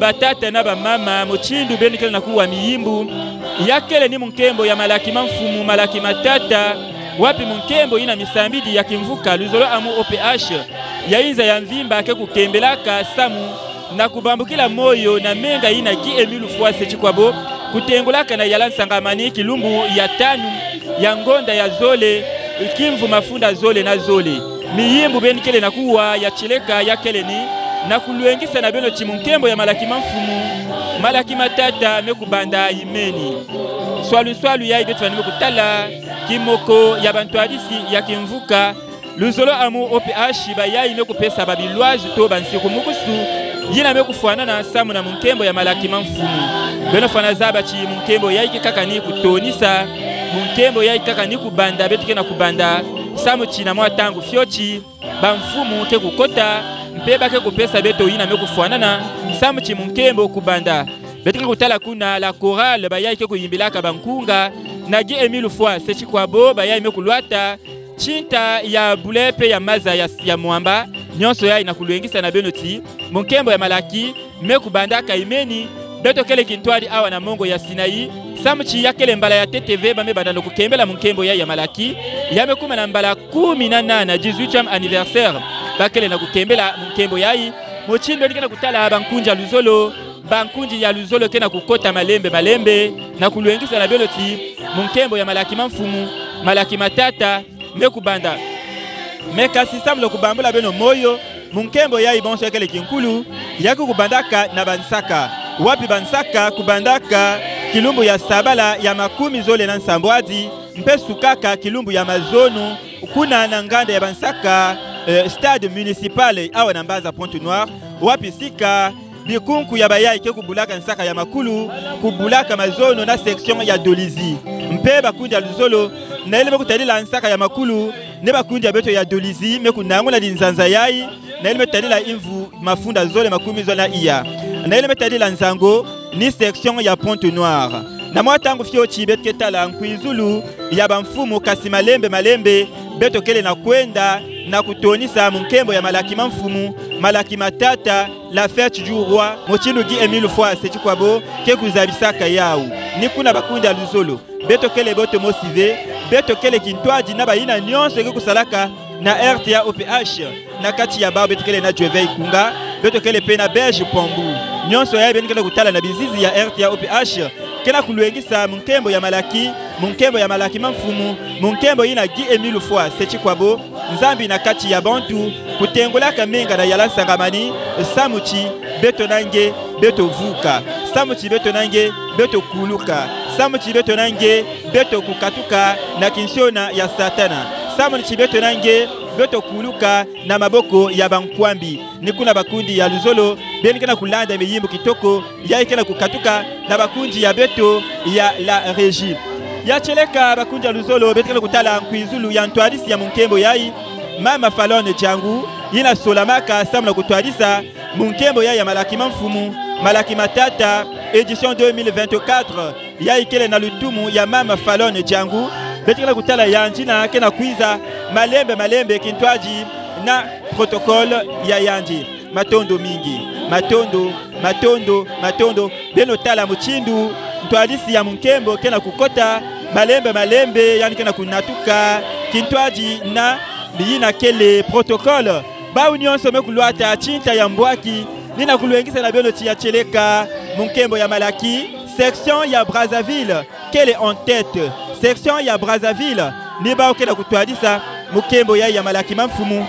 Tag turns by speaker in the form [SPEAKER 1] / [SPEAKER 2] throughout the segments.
[SPEAKER 1] batata na bamama mochindu benikele na kuwa miyimbu yakele ni munkembo ya malaki mfumu malaki matata wapi munkembo ina misambidi ya kimvuka luzolo amu OPH yainza ya mvimba ke kukembelaka samu na kubambukila moyo na menga ina gi emilu fuase chikwabo kutengulaka na yalansangamani kilumbu ya tanu ya ngonda ya zole kimvu mafunda zole na zole miyimbu benikele na kuwa ya chileka yakele ni na kuluengisa na beno chimunkembo ya malaki mfumu malaki matata mekubanda imeni swali ya ibetu vanime kutala kimoko ya bantu hadisi ya kimvuka luzolo amu OPH bayayi mekupesa babilwazu to bansiku mukusu yina mekufuana na samu na munkembo ya malaki mfumu beno fana zaba chi munkembo yayi kaka ni kutonisa munkembo yayi kaka ni kubanda betu kena kubanda samu chi na mwa tangu fyochi bamfumu ke kukota mpeba ke kupesa beto yina mekufuana na samu chi munkembo kubanda betu kutala kuna la chorale bayayi ke kuyimbilaka bankunga nagi emilu fois sechi kwabo bayayi mekulwata chinta ya bulepe ya maza ya mwamba nyonso ya inakuluengisa na benoti munkembo ya malaki mekubandaka imeni beto kele kintwali awa na mongo ya Sinai samuchi ya kele mbala ya TTV bame bandalo kukembela munkembo ya malaki yamekuma na mbala 18 18e anniversaire bakele na kukembela munkembo yayi mochindo nikena kutala bankunja luzolo bankunji ya luzolo kena kukota malembe na kuluengisa na benoti munkembo ya malaki mfumu malaki matata mekubanda meka sisamlo kubambula beno moyo munkembo ya ibonso kele kinkulu yaku kubandaka na bansaka wapi bansaka kubandaka kilumbu ya sabala ya makumi zole na nsambwazi mpesu kaka kilumbu ya mazonu kuna na nganda ya bansaka stade municipal awa na mbaza Pointe Noire wapi sika bikunku ya bayayi ke kubulaka nsaka ya makulu kubulaka mazono na section ya Dolizi mpe bakundi ya luzolo na ile mekutadila nsaka ya makulu ne bakundi ya beto ya Dolizi mekunangula dinzanza yayi na ile metadila imvu mafunda zole makumi zona iya na ile metadila nzango ni section ya Pointe Noire na mwatangu fyochi betke tala nkuizulu ya bamfumu kasi malembe beto kele na kwenda na kutonisa munkembo ya malaki mfumu malaki matata la fête du roi mochindu gi emile fois sechi kwabo ke kuzabisaka yau ni kuna bakundi ya luzolo beto kele boto mosive beto kele kintwaji na bayina nyonso ke kusalaka na RTA OPH na kati ya bao beto kele na Jovei Kunga beto kele pena Belge Pombu nyonso ya benikele kutala na bizizi ya RTA OPH kena kuluengisa munkembo ya malaki mfumu munkembo ina gi emile fois sechi kwabo nzambi na kati ya bantu kutengolaka menga na yala sangamani samuchi beto nange beto vuka samuchi beto nange beto kuluka samuchi beto nange beto kukatuka na kinsiona ya satana samuchi beto nange beto kuluka na maboko ya bankwambi nikuna bakundi ya luzolo benikena kulanda miyimbo kitoko yaikena kukatuka na bakundi ya beto ya la régie ya cheleka bakundi ya luzolo benikena kutala nkuizulu ya ntwadisi ya munkembo yayi mama falone jangu ina solamaka samla kutwadisa munkembo ya malaki mfumu malaki matata édition 2024 ya ikele na lutumu ya mama falone jangu betikela kutala ya njina kena kwiza malembe kintwaji na protocole ya yanji matondo mingi matondo beno tala muchindu ntwadisi ya munkembo kena kukota malembe yani kena kunatuka kintwaji na biyina kele protocole ba union some kulwata chinta ya mbwaki nina kuluengisa na beno tia cheleka munkembo ya malaki section ya Brazzaville kele en tête section ya Brazzaville ni ba okela kutwadisa mukembo ya malaki mfumu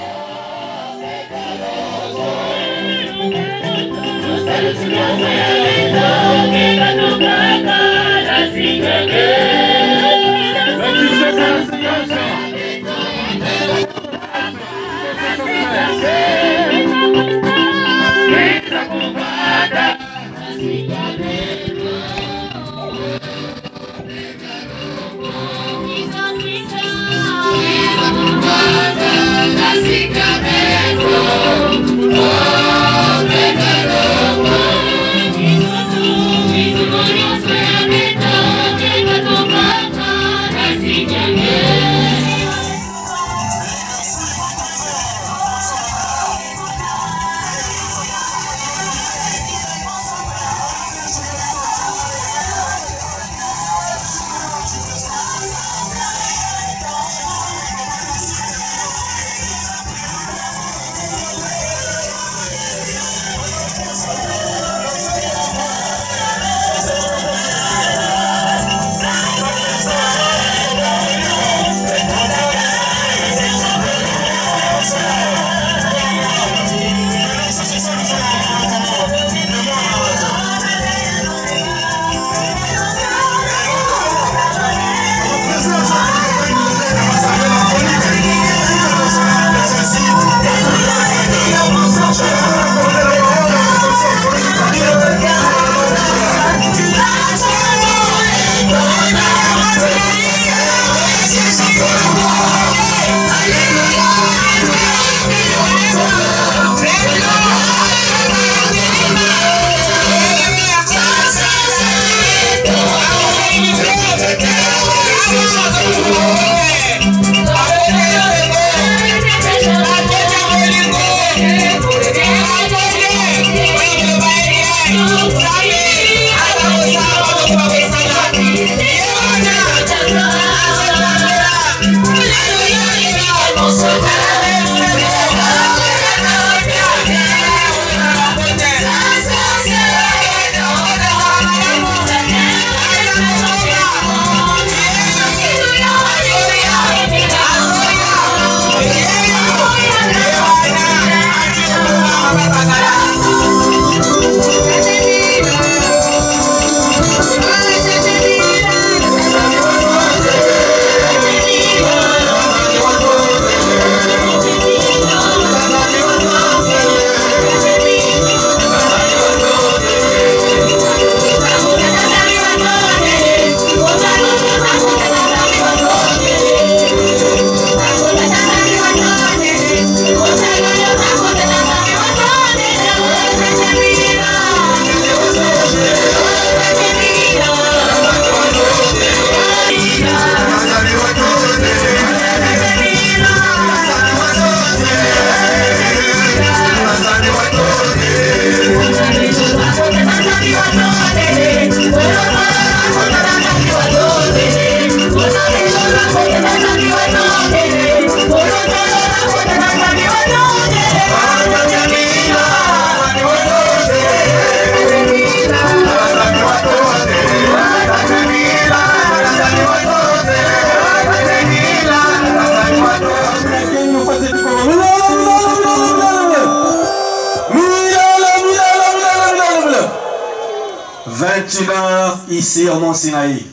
[SPEAKER 2] voir ici au Mont Sinaï.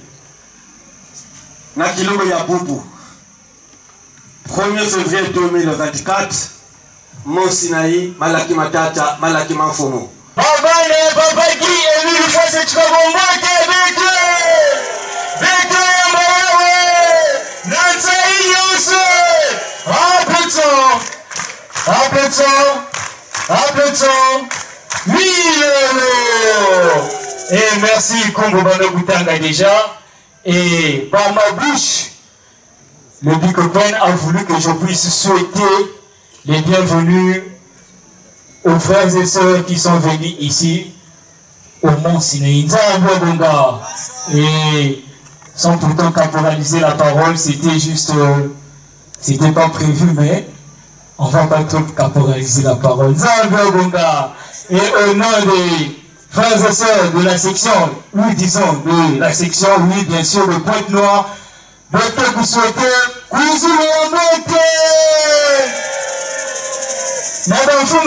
[SPEAKER 2] Nakilongo Yabubu. 1er février 2024, Mont Sinaï, Malaki Matata, Malaki Manfomo.
[SPEAKER 3] Papa qui est venu faire cette chocombote avec applaudissons, 1000 euros. Et merci Kombo Bando Boutanga déjà. Et par ma bouche, le Big Open a voulu que je puisse souhaiter les bienvenus aux frères et sœurs qui sont venus ici au Mont Sinaï. Et sans pourtant caporaliser la parole, c'était juste, c'était pas prévu, mais on va pas trop caporaliser la parole. Et au nom des frères et sœurs de la section, oui disons de la section, oui bien sûr, de Pointe-Noire, je peux vous souhaiter Madame Foum,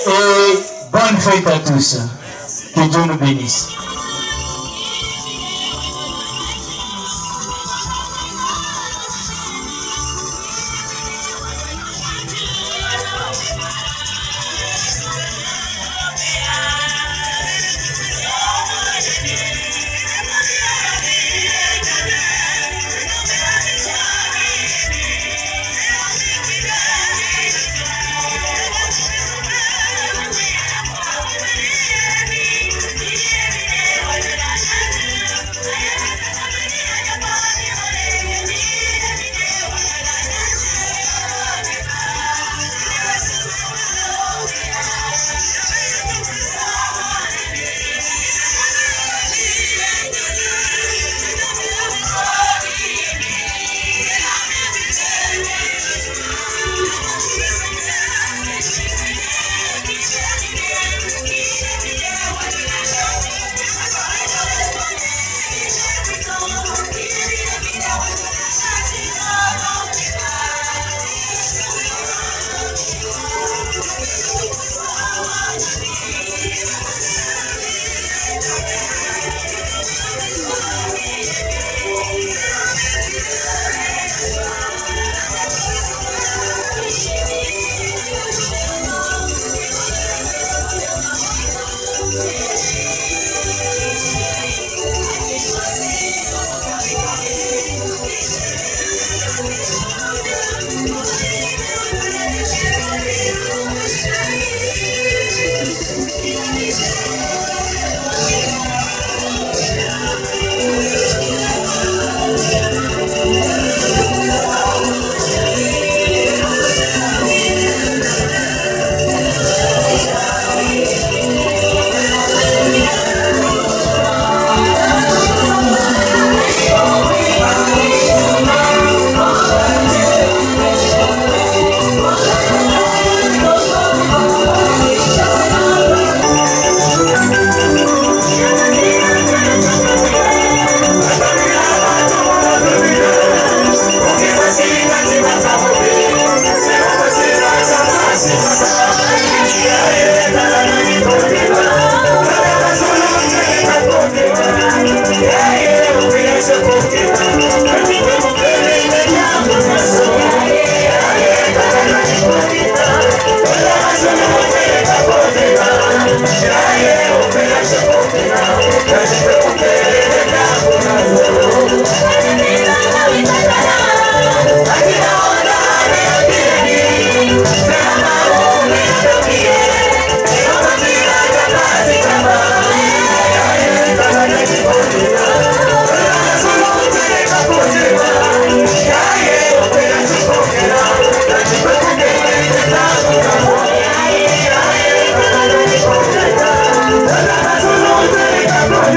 [SPEAKER 3] et bonne fête à tous. Que Dieu nous bénisse.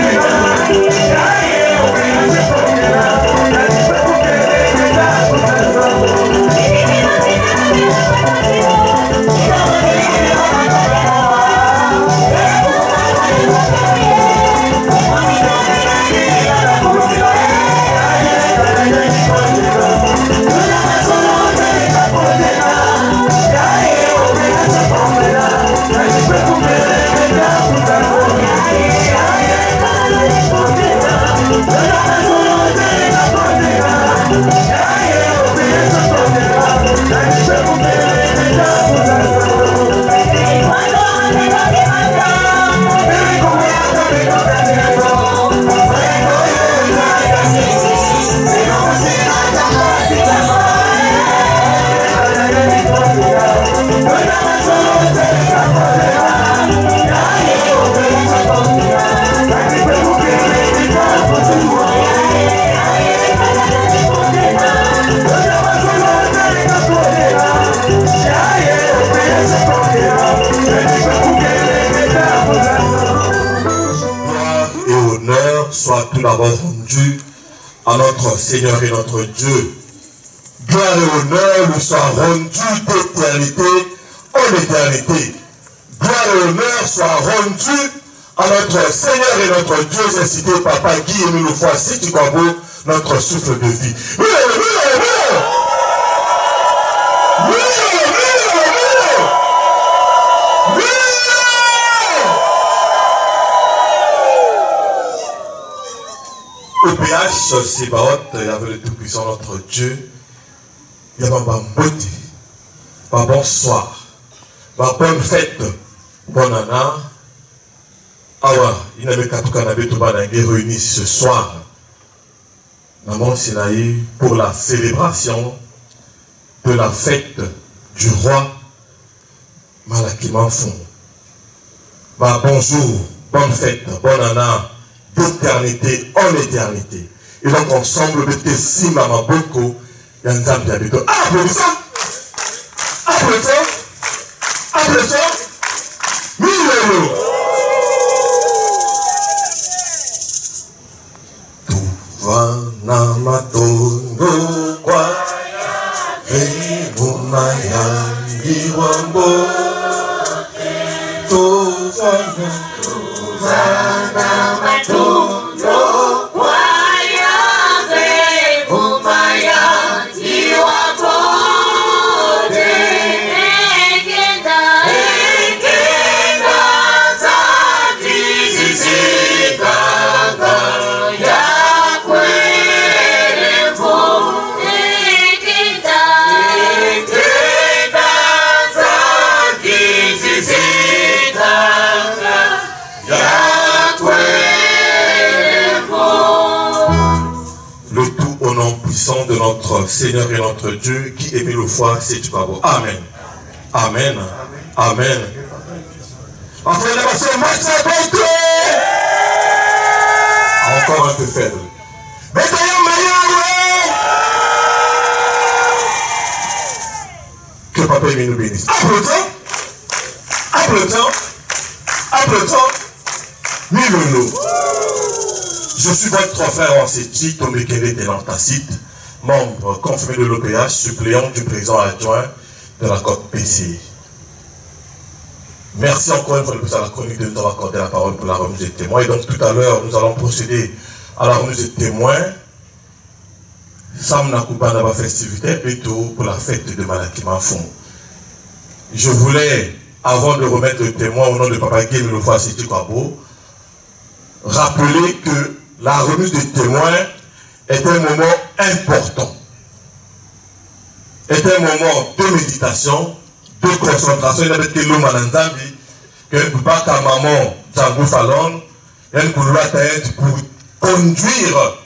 [SPEAKER 4] Thank you. soit tout d'abord rendu à notre Seigneur et notre Dieu. Gloire et honneur nous soit rendu d'éternité en éternité. Gloire et honneur soit rendu à notre Seigneur et notre Dieu. J'ai cité Papa Guy et nous le fois si tu crois beau, notre souffle de vie. Au PH, c'est Baot, il y avait le Tout-Puissant, notre Dieu. Il y avait un beauté, un bonsoir, une bonne fête, bonne année. Awa, il n'avait qu'à tout canapé tout bas réunis ce soir. Maman Sinaï pour la célébration de la fête du roi Malaki Manfou. Bonjour, bonne fête, bonne année, d'éternité en éternité. Et donc ensemble, mettez si maman Boko, Yanzam Biabito. Applaudissons! Applaudissons! Applaudissons! Mille. Tuva matondo kwa Mumaya Iwambo Tuva matondo kwa Mumaya Iwambo de notre Seigneur et notre Dieu qui aimait le foi, c'est du Babo. Amen. Amen. Amen. Enfin, la passion, moi, ça va être encore un peu faible. Mais que Papa nous bénisse. Applaudissons. Applaudissons. Applaudissons. Mille. Je suis votre frère en Séti, Tomekele Telantacite, membre confirmé de l'OPH, suppléant du président adjoint de la COP PCI. Merci encore une fois de plus à la chronique de nous avoir accordé la parole pour la remise des témoins. Et donc tout à l'heure, nous allons procéder à la remise des témoins. Sam Nakouba n'a pas festivité, plutôt pour la fête de Malaki Manfou. Je voulais, avant de remettre le témoin au nom de Papa Guy Milofa Séti Kwabo, rappeler que la remise des témoins est un moment important, est un moment de méditation, de concentration. Il y a des l'homme en Nzambi, que ne peut pas qu'à maman Django Fallon, il y a une couloir pour conduire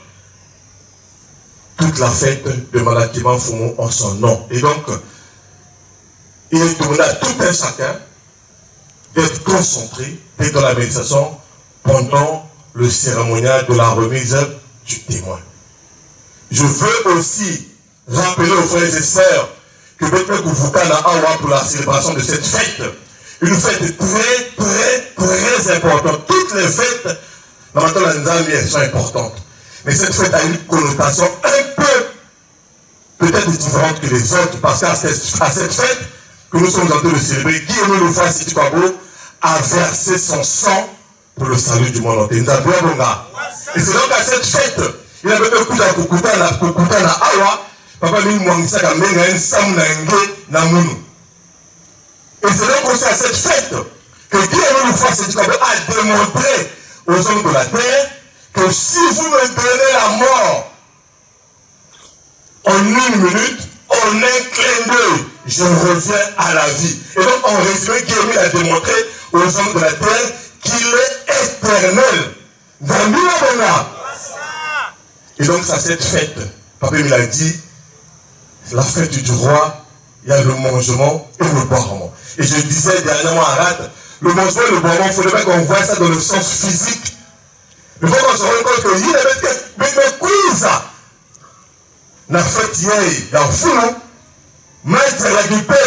[SPEAKER 4] toute la fête de Malaki Manfou en son nom. Et donc, il est demandé à tout un chacun d'être concentré, d'être dans la méditation pendant le cérémonial de la remise du témoin. Je veux aussi rappeler aux frères et sœurs que Bethlehem Koufouka n'a pas pour la célébration de cette fête. Une fête très importante. Toutes les fêtes, dans la Nzambi, elles sont importantes. Mais cette fête a une connotation un peu, peut-être différente que les autres, parce qu'à cette fête que nous sommes en train de célébrer, Guillaume Loufa Séti Kwabo a versé son sang pour le salut du monde entier. Et c'est donc à cette fête, il y avait un coup de Kukuta na Awa, Papa Mini Mwangisa Kamenga un Sam Nangé Namunu. Et c'est donc aussi à cette fête que Guillaume Loufa Séti Kwabo a démontré aux hommes de la terre que si vous me donnez la mort en une minute, en un clin d'œil, je reviens à la vie. Et donc en résumé, Guillaume a démontré aux hommes de la terre qu'il est éternel. Et donc, c'est cette fête, Papa il a dit, la fête du roi, il y a le mangement et le boirement. Et je disais dernièrement à Rad, le mangement et le boirement, il ne faudrait pas qu'on voit ça dans le sens physique. Il faut qu'on se rende compte que il y a des quiz. La fête, il y a un fou, non? Maître, la guipère,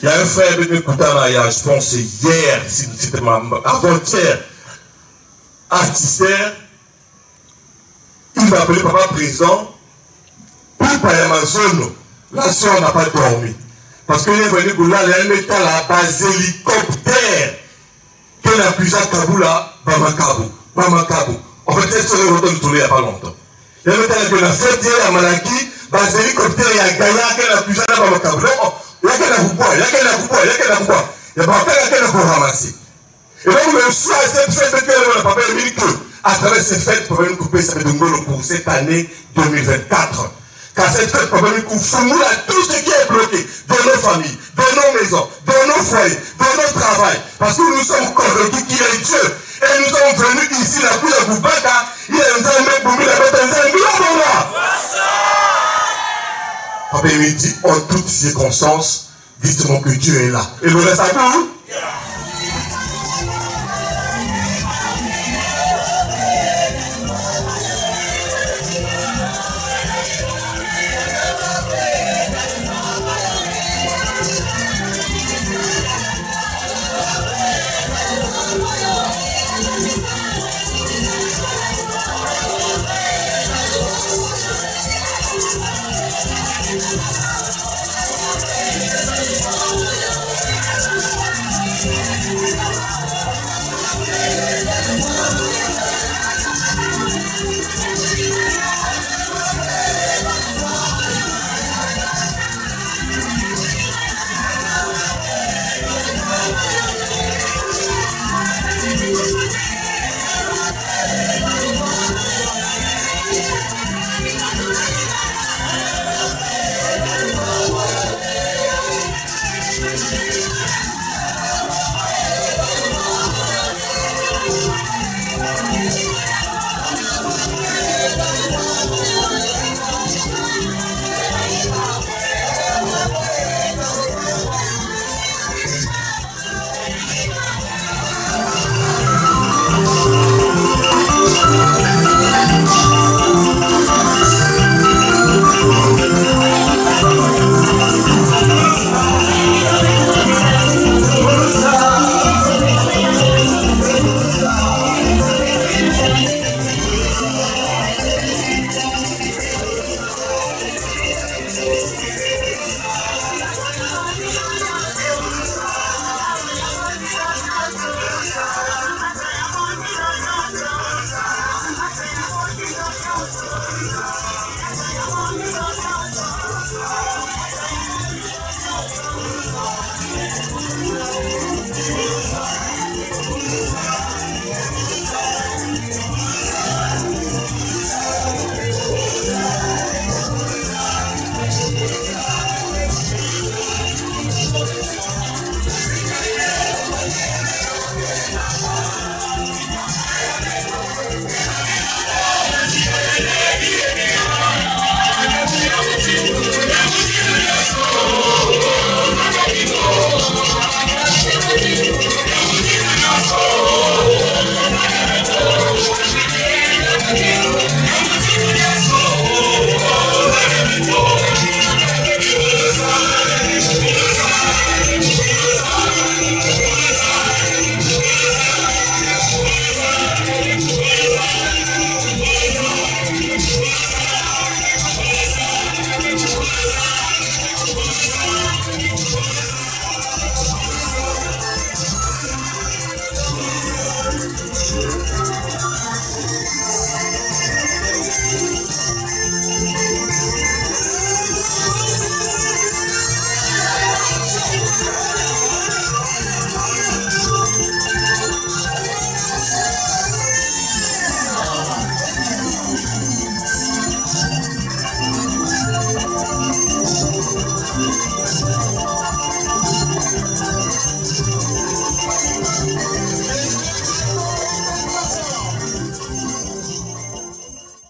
[SPEAKER 4] il y a un y a un frère de Koutana, je pense hier, c'était avant-hier, artiste, il m'a appelé papa président, pour pas Amazon, la soeur n'a pas dormi. Parce qu'il est venu là, il a mis à la base hélicoptère, qu'elle a pu à Kaboula, Bamakabu. En fait, elle serait retournée il n'y a pas longtemps. Il a mis à la fête à Malaki, base hélicoptère, il y a Gaïa, qu'elle a pu à Bamakabu. Il y a qu'elle a coupé, il y a qu'elle a coupé, il y a qu'elle a coupé. Il y a pas qu'elle a ramassé. Et donc, le soir, cette fête de qu'elle a pas permis que, à travers cette fête, pour nous couper, ça fait de ngolo pour cette année 2024. Car cette fête, pour nous couper, tout ce qui est bloqué dans nos familles, dans nos maisons, dans nos foyers, dans notre travail. Parce que nous sommes convaincus qu'il est Dieu. Et nous sommes venus ici, la pluie de Boubaka, il a un zambé pour nous, la bête un zambé, Papa me dit, en toutes circonstances, dites-moi que Dieu est là. Et le reste à nous?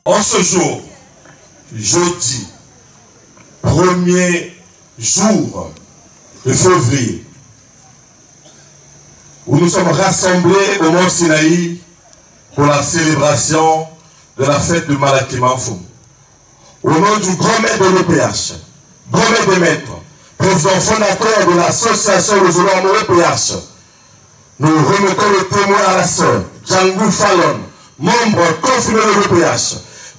[SPEAKER 4] En ce jour, jeudi, 1er jour de février, où nous sommes rassemblés au Mont Sinaï pour la célébration de la fête de Malaki Manfoum. Au nom du grand maître de l'OPH, grand maître des maîtres, président fondateur de l'association Le Zolo Amoureux PH. Nous remettons le témoin à la sœur Djangou Fallon, membre confirmé de l'EPH,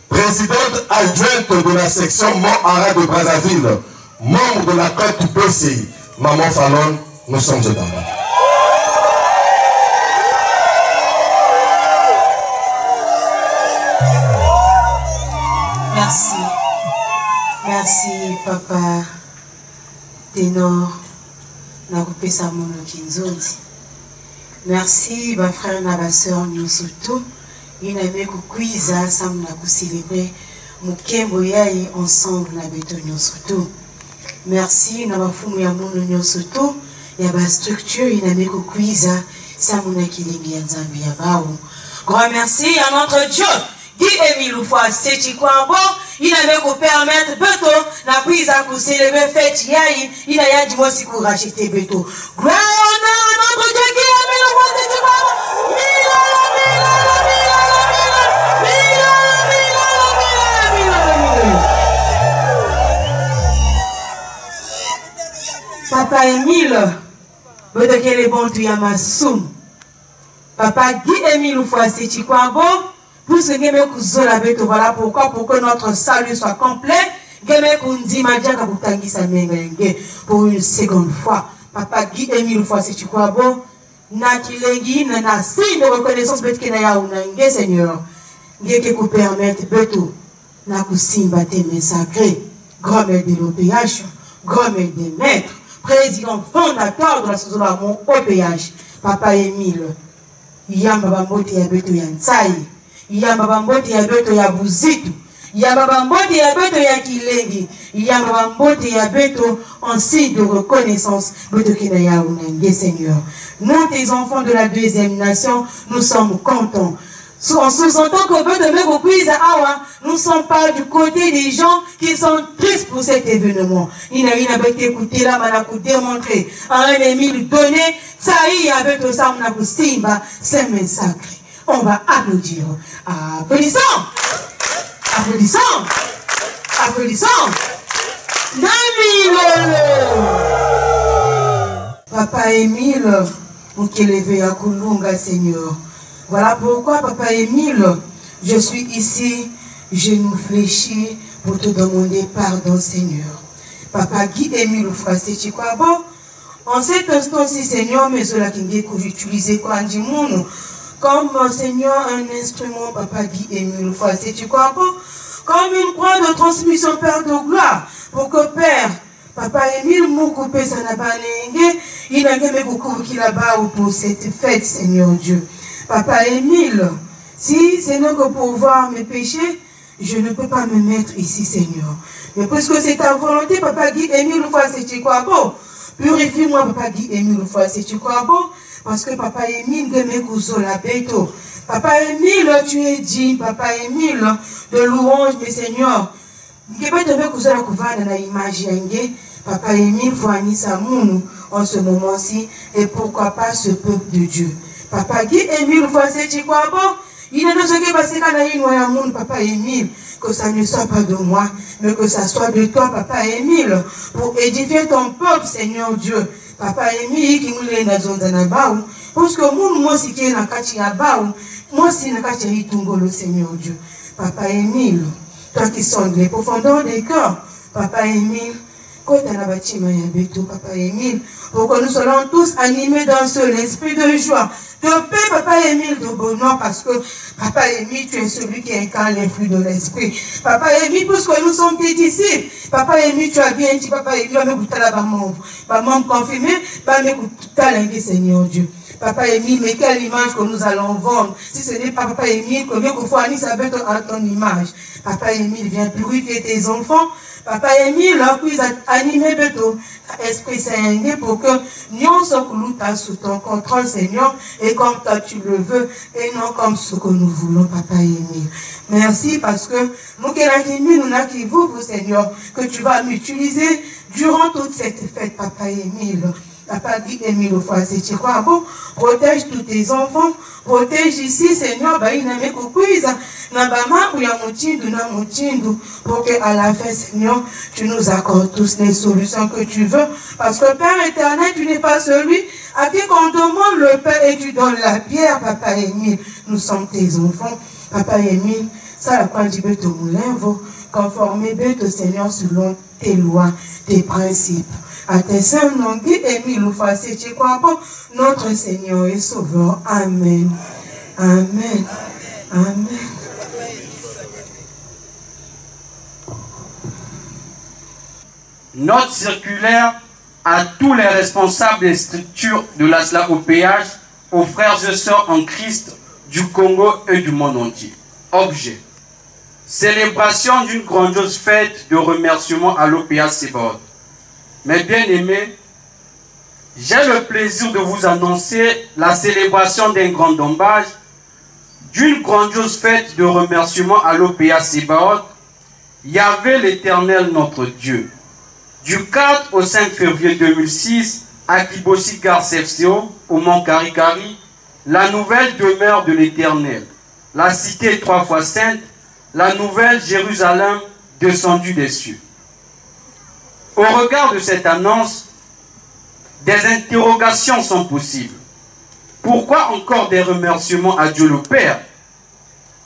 [SPEAKER 4] présidente adjointe de la section Mont-Ara de Brazzaville, membre de la côte du PCI. Maman Fallon, nous sommes dedans.
[SPEAKER 5] Merci. Merci, papa. Ténor, na coupé sa mono kinzodi. Merci, ma frère, ma soeur, nous surtout. Il a mis kuiza, sam na célébrer. Mukembo yai ensemble na beto nous surtout. Merci, na bafumu ya mono nous surtout. Ya ba structure, il a mis kuiza, sam na kilingi ya Nzambi ya bao. Grand merci à notre Dieu. Guy-Émile fois c'est Chikwambo, il avait qu'à permettre Beto, n'a pris à coup célébrer fête Yaï, il a dit moi si pour racheter Beto. Grand honneur à notre Dieu Guy-Émile fois c'est Chikwambo. Papa Émile, Beto qu'elle est bon tu y a ma soum. Papa Guy-Émile fois c'est Chikwambo. Pour ce que voilà pourquoi, pour que notre salut soit complet, pour une seconde fois. Papa Guy-Émile fois si tu crois bon, na kilengi na signe de reconnaissance bet que na ya unange Seigneur. Ngeke ku permettre beto na kusimba teme sacré, grand maître de l'OPH, grand maître des maîtres, président fondateur de la Zolo Amoureux OPH. Papa Émile, yamba bambote ya beto ya Ntsai. Yamba bambote ya beto ya Buzitu, yamba bambote ya beto ya Kilengi, yamba bambote ya beto en signe de reconnaissance, beto kinaya unange Seigneur. Nous, tes enfants de la deuxième nation, nous sommes contents. En sous-entendant que beto meko kuiza awa, nous ne sommes pas du côté des gens qui sont tristes pour cet événement. Il n'a rien à écouter là, mais à démontrer à un Émile donné, ça y est, avec tout ça, on a simba, c'est un sacré. On va applaudir. Applaudissons. Applaudissons. Applaudissons. Papa Émile, vous qui levez à Kulunga, Seigneur. Voilà pourquoi, Papa Émile, je suis ici, genoux fléchis, pour te demander pardon, Seigneur. Papa Guy-Émile, Frasé Chikwabo, en cet instant-ci, Seigneur, mais cela qui dit que j'utilise quoi, Ndimono, comme Seigneur, un instrument, Papa Guy-Émile, c'est tu crois pas? Comme une croix de transmission, Père de gloire, pour que Père, Papa Émile, m'a coupé sa nabanenge, il a jamais beaucoup qui là-bas pour cette fête, Seigneur Dieu. Papa Émile, si c'est non que pour voir mes péchés, je ne peux pas me mettre ici, Seigneur. Mais puisque c'est ta volonté, Papa Guy-Émile, c'est tu crois pas? Purifie-moi, Papa Guy-Émile, c'est tu crois pas? Parce que Papa Émile de Mekouzola Beto. Papa Émile, tu es dit, Papa Émile, de louange, mes seigneurs. Papa Émile, Fouani Samoun, en ce moment-ci, et pourquoi pas ce peuple de Dieu. Papa Guy-Émile, il est de ce qui passe quand Papa Émile, que ça ne soit pas de moi, mais que ça soit de toi, Papa Émile, pour édifier ton peuple, Seigneur Dieu. Papa Émile, qui nous l'a dans zone baou, parce que moi aussi qui est dans kati ya baou, moi aussi dans kati ya itungolo, Seigneur Dieu. Papa Émile, toi qui sondes les profondeurs des cœurs, Papa Émile, quand tu as la bâtiment ya beto, Papa Émile, pour que nous soyons tous animés dans ce l'esprit de joie, de paix, Papa Émile, de bonheur, parce que Papa Émile, tu es celui qui incarne les fruits de l'esprit. Papa Émile, puisque nous sommes tes disciples, Papa Émile, tu as bien dit, Papa Émile, va me goûter là-bas, mon confirmé, va me goûter Seigneur Dieu. Papa Émile, mais quelle image que nous allons vendre? Si ce n'est pas Papa Émile, combien de fois Anis avec ton image? Papa Émile, viens purifier tes enfants. Papa Émile, puis animer Beto, Esprit Saint, pour que nous sommes sous ton contrôle, Seigneur, et comme toi tu le veux, et non comme ce que nous voulons, Papa Émile. Merci parce que nous qui vous, Seigneur, que tu vas m'utiliser durant toute cette fête, Papa Émile. Papa Guy Émile Ofoassé Chikwabo, protège tous tes enfants, protège ici, Seigneur, Baïname Koukouiza, Nabama ou Yamutindu, Namutindu, pour qu'à la fin, Seigneur, tu nous accordes tous les solutions que tu veux, parce que Père éternel, tu n'es pas celui à qui on demande le pain et tu donnes la pierre, Papa Émile. Nous sommes tes enfants, Papa Émile, ça la croix du bête au moulin, vous conformer bête au Seigneur selon tes lois, tes principes. À tes saints noms, Guy Émile Ofoassé Chikwabo, notre Seigneur et Sauveur. Amen. Amen. Amen.
[SPEAKER 6] Note circulaire à tous les responsables des structures de la SLAOPH, aux frères et sœurs en Christ du Congo et du monde entier. Objet: célébration d'une grandiose fête de remerciement à l'OPH Sebaot. Mes bien-aimés, j'ai le plaisir de vous annoncer la célébration d'un grand dommage, d'une grandiose fête de remerciement à l'OPH Sebaot, Yahvé l'Éternel notre Dieu. Du 4 au 5 février 2006, à Kibossi Gare CFCO, au Mont Karikari, la nouvelle demeure de l'Éternel, la cité 3 fois sainte, la nouvelle Jérusalem descendue des cieux. Au regard de cette annonce, des interrogations sont possibles. Pourquoi encore des remerciements à Dieu le Père?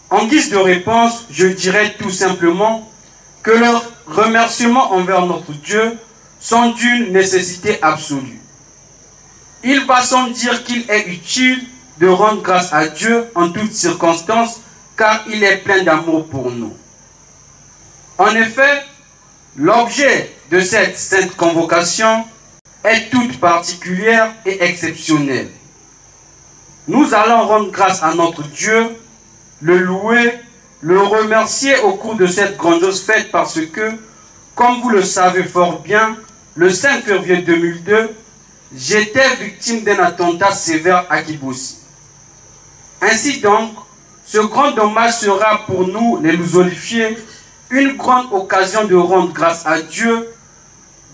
[SPEAKER 6] En guise de réponse, je dirais tout simplement que leurs remerciements envers notre Dieu sont d'une nécessité absolue. Il va sans dire qu'il est utile de rendre grâce à Dieu en toutes circonstances, car il est plein d'amour pour nous. En effet, l'objet de cette sainte convocation est toute particulière et exceptionnelle. Nous allons rendre grâce à notre Dieu, le louer, le remercier au cours de cette grandiose fête parce que, comme vous le savez fort bien, le 5 février 2002, j'étais victime d'un attentat sévère à Kibossi. Ainsi donc, ce grand dommage sera pour nous, les Luzolifiés, une grande occasion de rendre grâce à Dieu,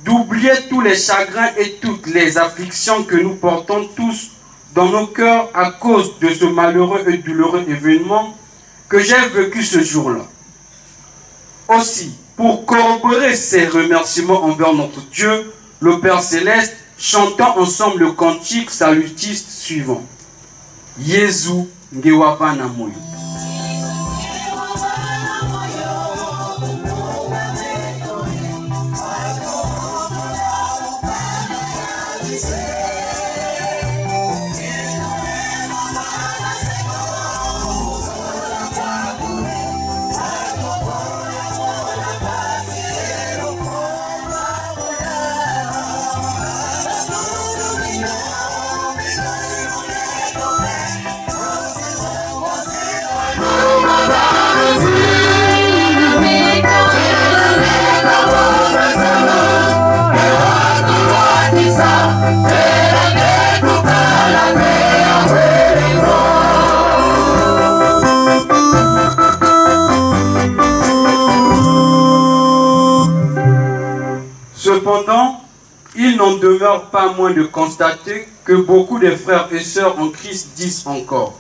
[SPEAKER 6] d'oublier tous les chagrins et toutes les afflictions que nous portons tous dans nos cœurs à cause de ce malheureux et douloureux événement que j'ai vécu ce jour-là. Aussi, pour corroborer ces remerciements envers notre Dieu, le Père Céleste, chantons ensemble le cantique salutiste suivant. Yezu Ngewapana Moyo. Cependant, il n'en demeure pas moins de constater que beaucoup de frères et sœurs en Christ disent encore: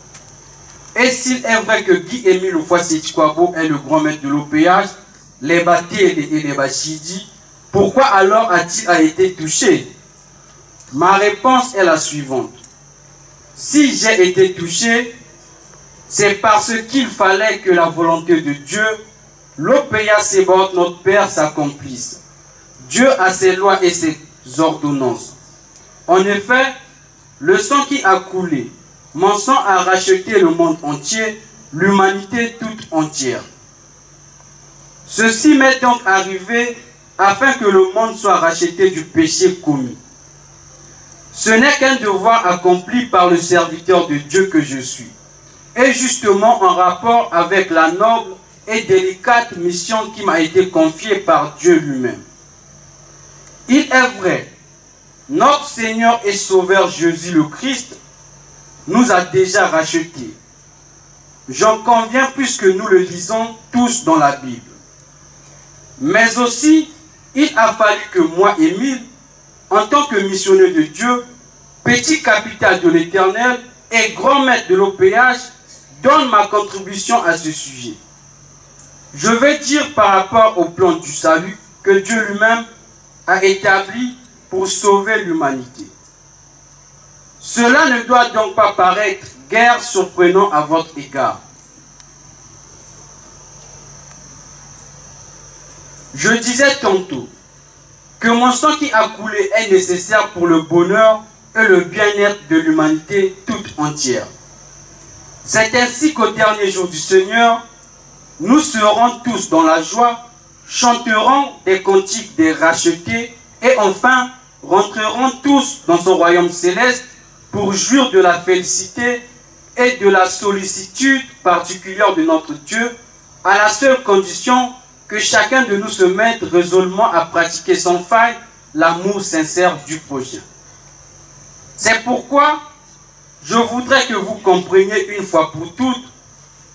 [SPEAKER 6] et s'il est vrai que Guy Émile Ofoassé Chikwabo est le grand maître de l'OPH, les Baté et les Bachidi, pourquoi alors a-t-il été touché? Ma réponse est la suivante. Si j'ai été touché, c'est parce qu'il fallait que la volonté de Dieu, l'OPH Sebaot, notre Père, s'accomplisse. Dieu a ses lois et ses ordonnances. En effet, le sang qui a coulé, mon sang a racheté le monde entier, l'humanité toute entière. Ceci m'est donc arrivé afin que le monde soit racheté du péché commis. Ce n'est qu'un devoir accompli par le serviteur de Dieu que je suis, et justement en rapport avec la noble et délicate mission qui m'a été confiée par Dieu lui-même. Il est vrai, notre Seigneur et Sauveur Jésus le Christ nous a déjà rachetés. J'en conviens puisque nous le lisons tous dans la Bible. Mais aussi, il a fallu que moi, Émile, en tant que missionnaire de Dieu, petit capital de l'Éternel et grand maître de l'OPH, donne ma contribution à ce sujet. Je vais dire par rapport au plan du salut que Dieu lui-même a établi pour sauver l'humanité. Cela ne doit donc pas paraître guère surprenant à votre égard. Je disais tantôt que mon sang qui a coulé est nécessaire pour le bonheur et le bien-être de l'humanité toute entière. C'est ainsi qu'au dernier jour du Seigneur, nous serons tous dans la joie, chanterons des cantiques des rachetés et enfin rentrerons tous dans son royaume céleste pour jouir de la félicité et de la sollicitude particulière de notre Dieu, à la seule condition que chacun de nous se mette résolument à pratiquer sans faille l'amour sincère du prochain. C'est pourquoi je voudrais que vous compreniez une fois pour toutes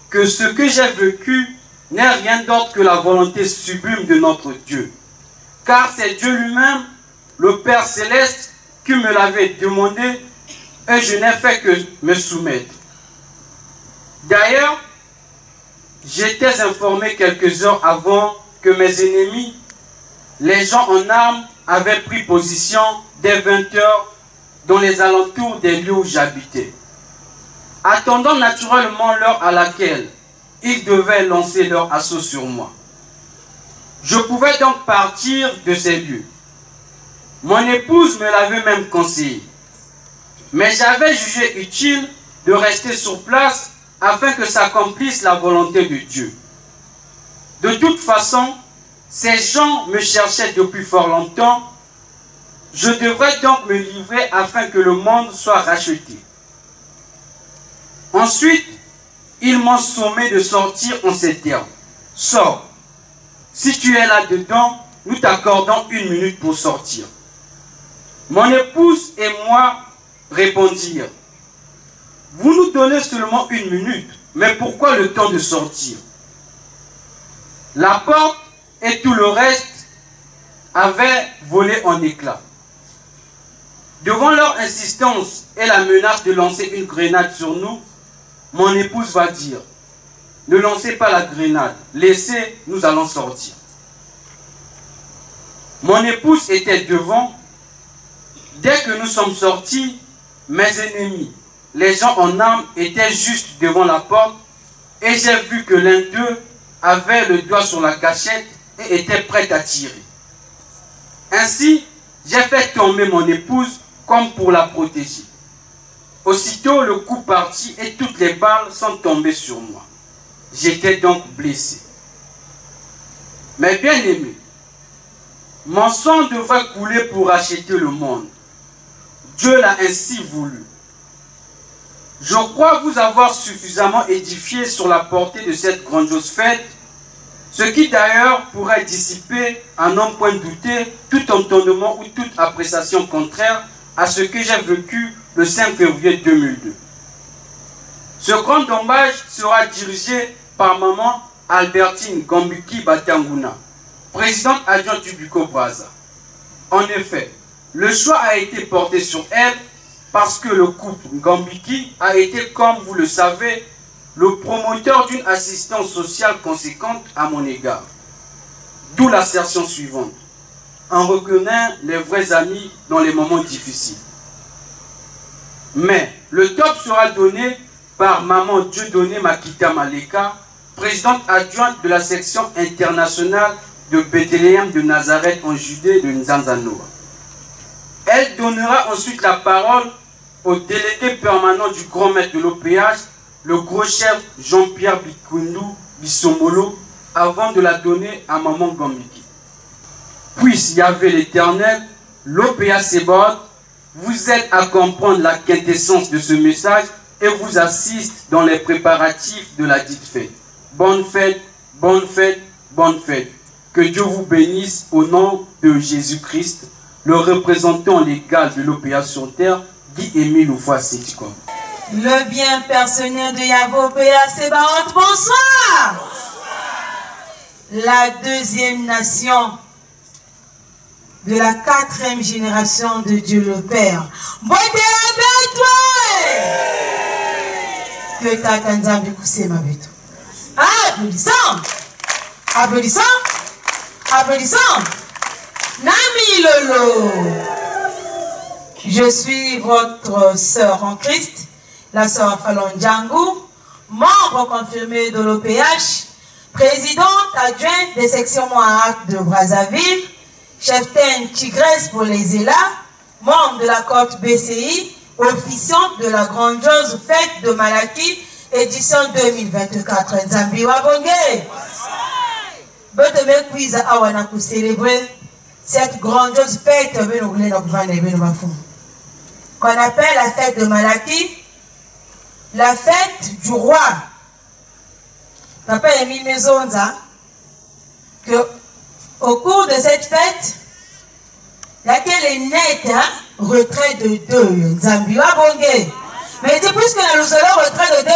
[SPEAKER 6] que ce que j'ai vécu n'est rien d'autre que la volonté sublime de notre Dieu. Car c'est Dieu lui-même, le Père Céleste, qui me l'avait demandé et je n'ai fait que me soumettre. D'ailleurs, j'étais informé quelques heures avant que mes ennemis, les gens en armes, avaient pris position dès 20 heures dans les alentours des lieux où j'habitais. Attendant naturellement l'heure à laquelle ils devaient lancer leur assaut sur moi. Je pouvais donc partir de ces lieux. Mon épouse me l'avait même conseillé. Mais j'avais jugé utile de rester sur place afin que s'accomplisse la volonté de Dieu. De toute façon, ces gens me cherchaient depuis fort longtemps. Je devrais donc me livrer afin que le monde soit racheté. Ensuite, ils m'ont sommé de sortir en ces termes. Sors. Si tu es là-dedans, nous t'accordons 1 minute pour sortir. Mon épouse et moi répondirent. Vous nous donnez seulement 1 minute, mais pourquoi le temps de sortir? La porte et tout le reste avaient volé en éclats. Devant leur insistance et la menace de lancer une grenade sur nous, mon épouse va dire, ne lancez pas la grenade, laissez, nous allons sortir. Mon épouse était devant. Dès que nous sommes sortis, mes ennemis, les gens en armes, étaient juste devant la porte et j'ai vu que l'un d'eux avait le doigt sur la gâchette et était prêt à tirer. Ainsi, j'ai fait tomber mon épouse comme pour la protéger. Aussitôt, le coup partit et toutes les balles sont tombées sur moi. J'étais donc blessé. Mais bien aimé, mon sang devrait couler pour racheter le monde. Dieu l'a ainsi voulu. Je crois vous avoir suffisamment édifié sur la portée de cette grandiose fête, ce qui d'ailleurs pourrait dissiper, à n'en point douter, tout entendement ou toute appréciation contraire à ce que j'ai vécu le 5 février 2002. Ce grand hommage sera dirigé par maman Albertine Gambiki Batanguna, présidente adjointe du Buko-Braza. En effet, le choix a été porté sur elle parce que le couple Gambiki a été, comme vous le savez, le promoteur d'une assistance sociale conséquente à mon égard. D'où l'assertion suivante. On reconnaît les vrais amis dans les moments difficiles. Mais le top sera donné par maman Dieudonné Makita Maleka, présidente adjointe de la section internationale de Bethléem de Nazareth en Judée de Nzanzanoa. Elle donnera ensuite la parole au délégué permanent du grand maître de l'OPH, le gros chef Jean-Pierre Bikundu Bissomolo, avant de la donner à maman Gambiki. Puisse Yahvé l'Éternel, l'OPH Sébaoth, vous aide à comprendre la quintessence de ce message et vous assiste dans les préparatifs de la dite fête. Bonne fête, bonne fête, bonne fête. Que Dieu vous bénisse au nom de Jésus-Christ, le représentant légal de l'OPH sur terre, Guy-Émile Oufouas-Sétikom.
[SPEAKER 5] Le bien personnel de Yahvé OPH Sébaoth, bonsoir. La deuxième nation, de la 4e génération de Dieu le Père. Bote abetwe! Que tata nzambi kusema betu. Applaudissons! Applaudissons! Applaudissons! Nami Lolo! Je suis votre sœur en Christ, la sœur Falon Djangou, membre confirmé de l'OPH, présidente adjointe des sections Moarak de Brazzaville, cheftaine Tigresse pour les ELA, membre de la cohorte BCI, officiante de la grandiose fête de Malaki, édition 2024. Nzambi Wabonge! Boteme Kwiza Awana pour célébrer cette grandiose fête qu'on appelle la fête de Malaki, la fête du roi. Papa Emile Mezonza, que au cours de cette fête, laquelle est nette, retrait de 2, Nzambi Wabonge. Mais c'est plus que la lousolo retrait de 2,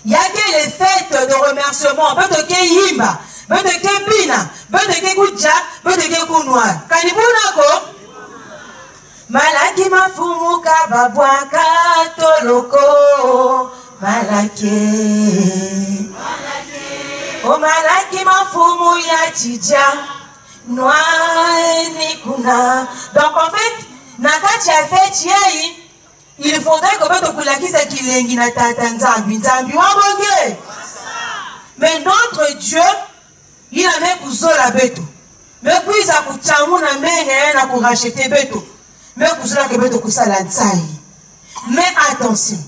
[SPEAKER 5] il y a que les fêtes de remerciement, peut-être que Yimba, peut-être que Bina, peut-être que Kudja, peut-être que Kounoua. Kanibunako, Malaki mafumu kababwaka toloko, Malaki, O Malaki mafumu ya tija, Noa nikuna. Donc en fait, Nakati a fait Yai. Il faudrait que votre koulakisa kilengi na tata nzambi nzambi wabonge. Mais notre Dieu, il a mis kuzola beto. Mais puis il a kuchamu na mene na kurachete beto. Mais kuzola ke beto kusala nzai. Mais attention,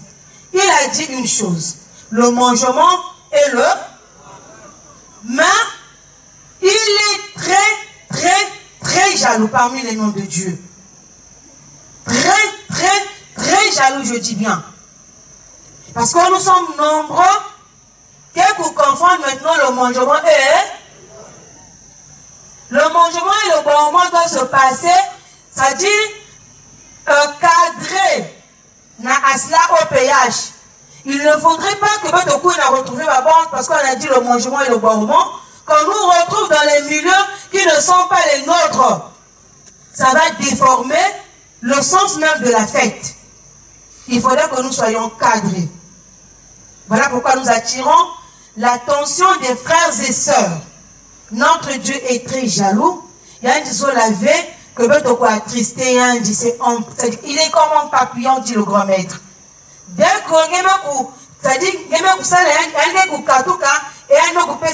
[SPEAKER 5] il a dit une chose. Le mangement et le mais il est très jaloux parmi les noms de Dieu. Très jaloux, je dis bien. Parce que nous sommes nombreux qui confondent maintenant le mangement et le mangement et le bon moment doivent se passer, c'est-à-dire cadré na asla au péage. Il ne faudrait pas que votre coup ait retrouvé ma banque parce qu'on a dit le mangement et le bon moment, qu'on nous retrouve dans les milieux qui ne sont pas les nôtres. Ça va déformer le sens même de la fête. Il faudrait que nous soyons cadrés. Voilà pourquoi nous attirons l'attention des frères et sœurs. Notre Dieu est très jaloux. Il y a un qui se lavé, que votre quoi attristé, il est comme un papillon, dit le grand maître. Dès que c'est-à-dire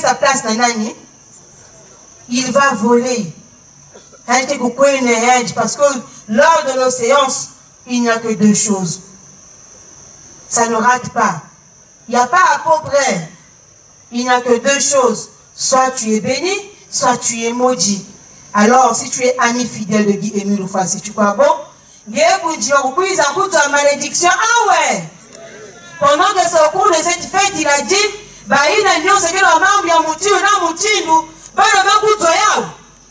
[SPEAKER 5] sa place, il va voler. Parce que lors de nos séances, il n'y a que 2 choses. Ça ne rate pas. Il n'y a pas à comprendre. Il n'y a que 2 choses. Soit tu es béni, soit tu es maudit. Alors, si tu es ami fidèle de Guy Émile Oufouan, si tu crois bon, malédiction. Ah ouais! Pendant que c'est au cours de cette fête, il a dit,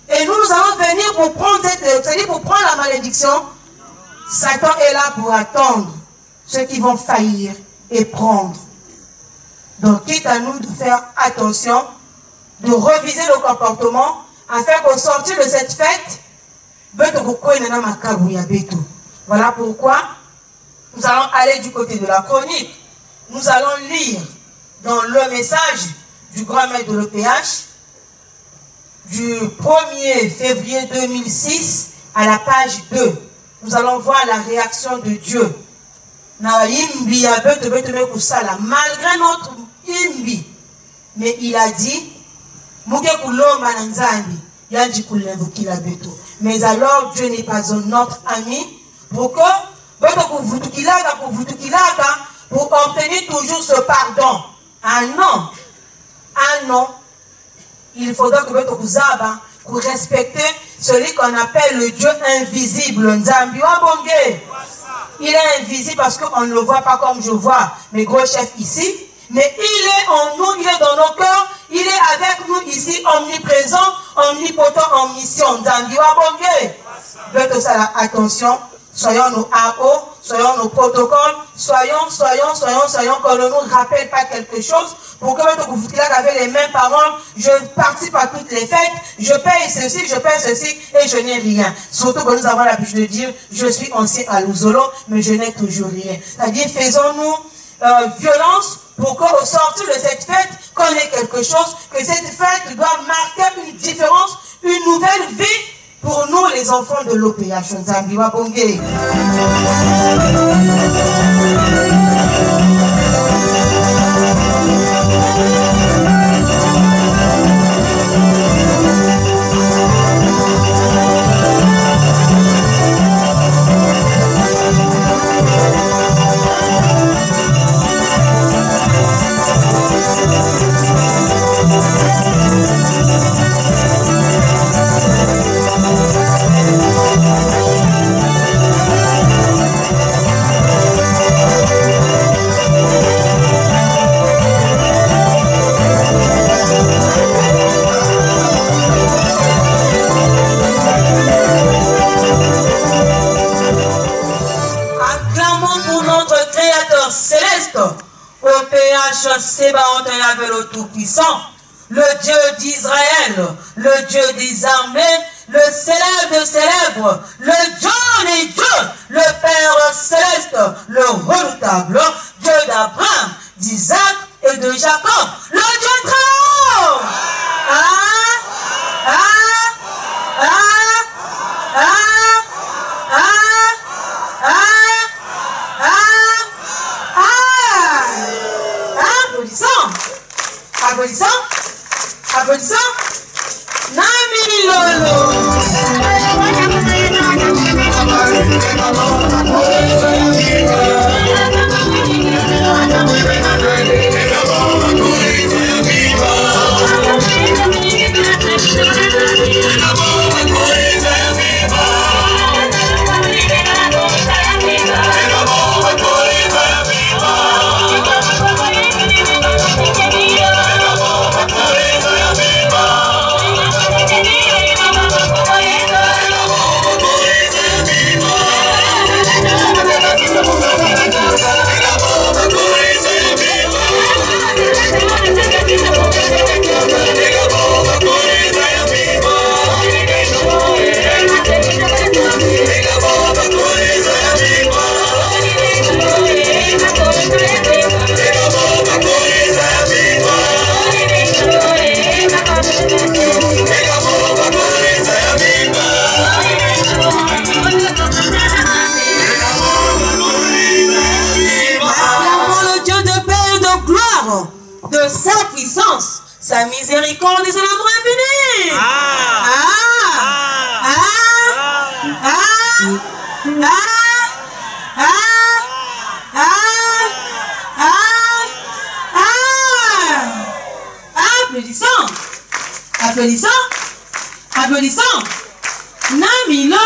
[SPEAKER 5] et nous allons venir pour prendre pour prendre la malédiction. Satan est là pour attendre ceux qui vont faillir et prendre. Donc, quitte à nous de faire attention, de reviser le comportement, afin qu'au sortir de cette fête, voilà pourquoi nous allons aller du côté de la chronique. Nous allons lire dans le message du grand maître de l'OPH du 1er février 2006 à la page 2. Nous allons voir la réaction de Dieu. Malgré notre imbi, mais il a dit, mais alors Dieu n'est pas notre ami pour obtenir toujours ce pardon. Ah non, il faudra que pour respecter celui qu'on appelle le Dieu invisible. Nzambi Wabonge. Il est invisible parce qu'on ne le voit pas comme je vois mes gros chefs ici. Mais il est en nous, il est dans nos cœurs, il est avec nous ici, omniprésent, omnipotent, omniscient. Nzambi Wabonge. Attention, soyons nos AO, soyons nos protocoles, soyons, qu'on ne nous rappelle pas quelque chose, pour que notre gouvernement avec les mêmes paroles, je participe à toutes les fêtes, je paye ceci, et je n'ai rien. Surtout que nous avons l'habitude de dire, je suis ancien à Luzolo, mais je n'ai toujours rien. C'est-à-dire, faisons-nous violence pour qu'au sortir de cette fête, qu'on ait quelque chose, que cette fête doit marquer une différence, une nouvelle vie pour nous les enfants de l'OPH. Nzambiwa Bongé. Le Tout-Puissant, le Dieu d'Israël, le Dieu des armées, le célèbre de célèbres, le Dieu des dieux, le Père céleste, le redoutable, Dieu d'Abraham, d'Isaac et de Jacob, le Dieu très haut. Applaudissons. Nami Lolo. De sa puissance, sa miséricorde et son amour infini. Applaudissons. Nami Lolo.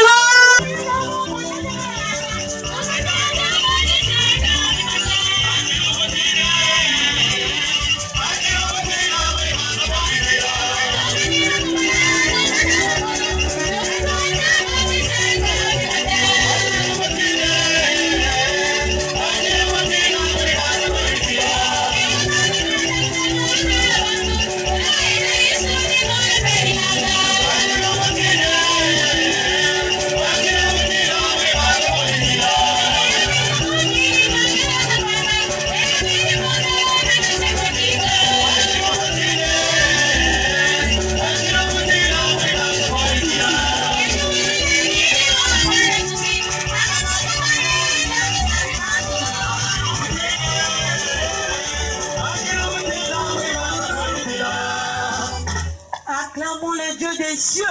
[SPEAKER 5] Acclamons le Dieu des cieux,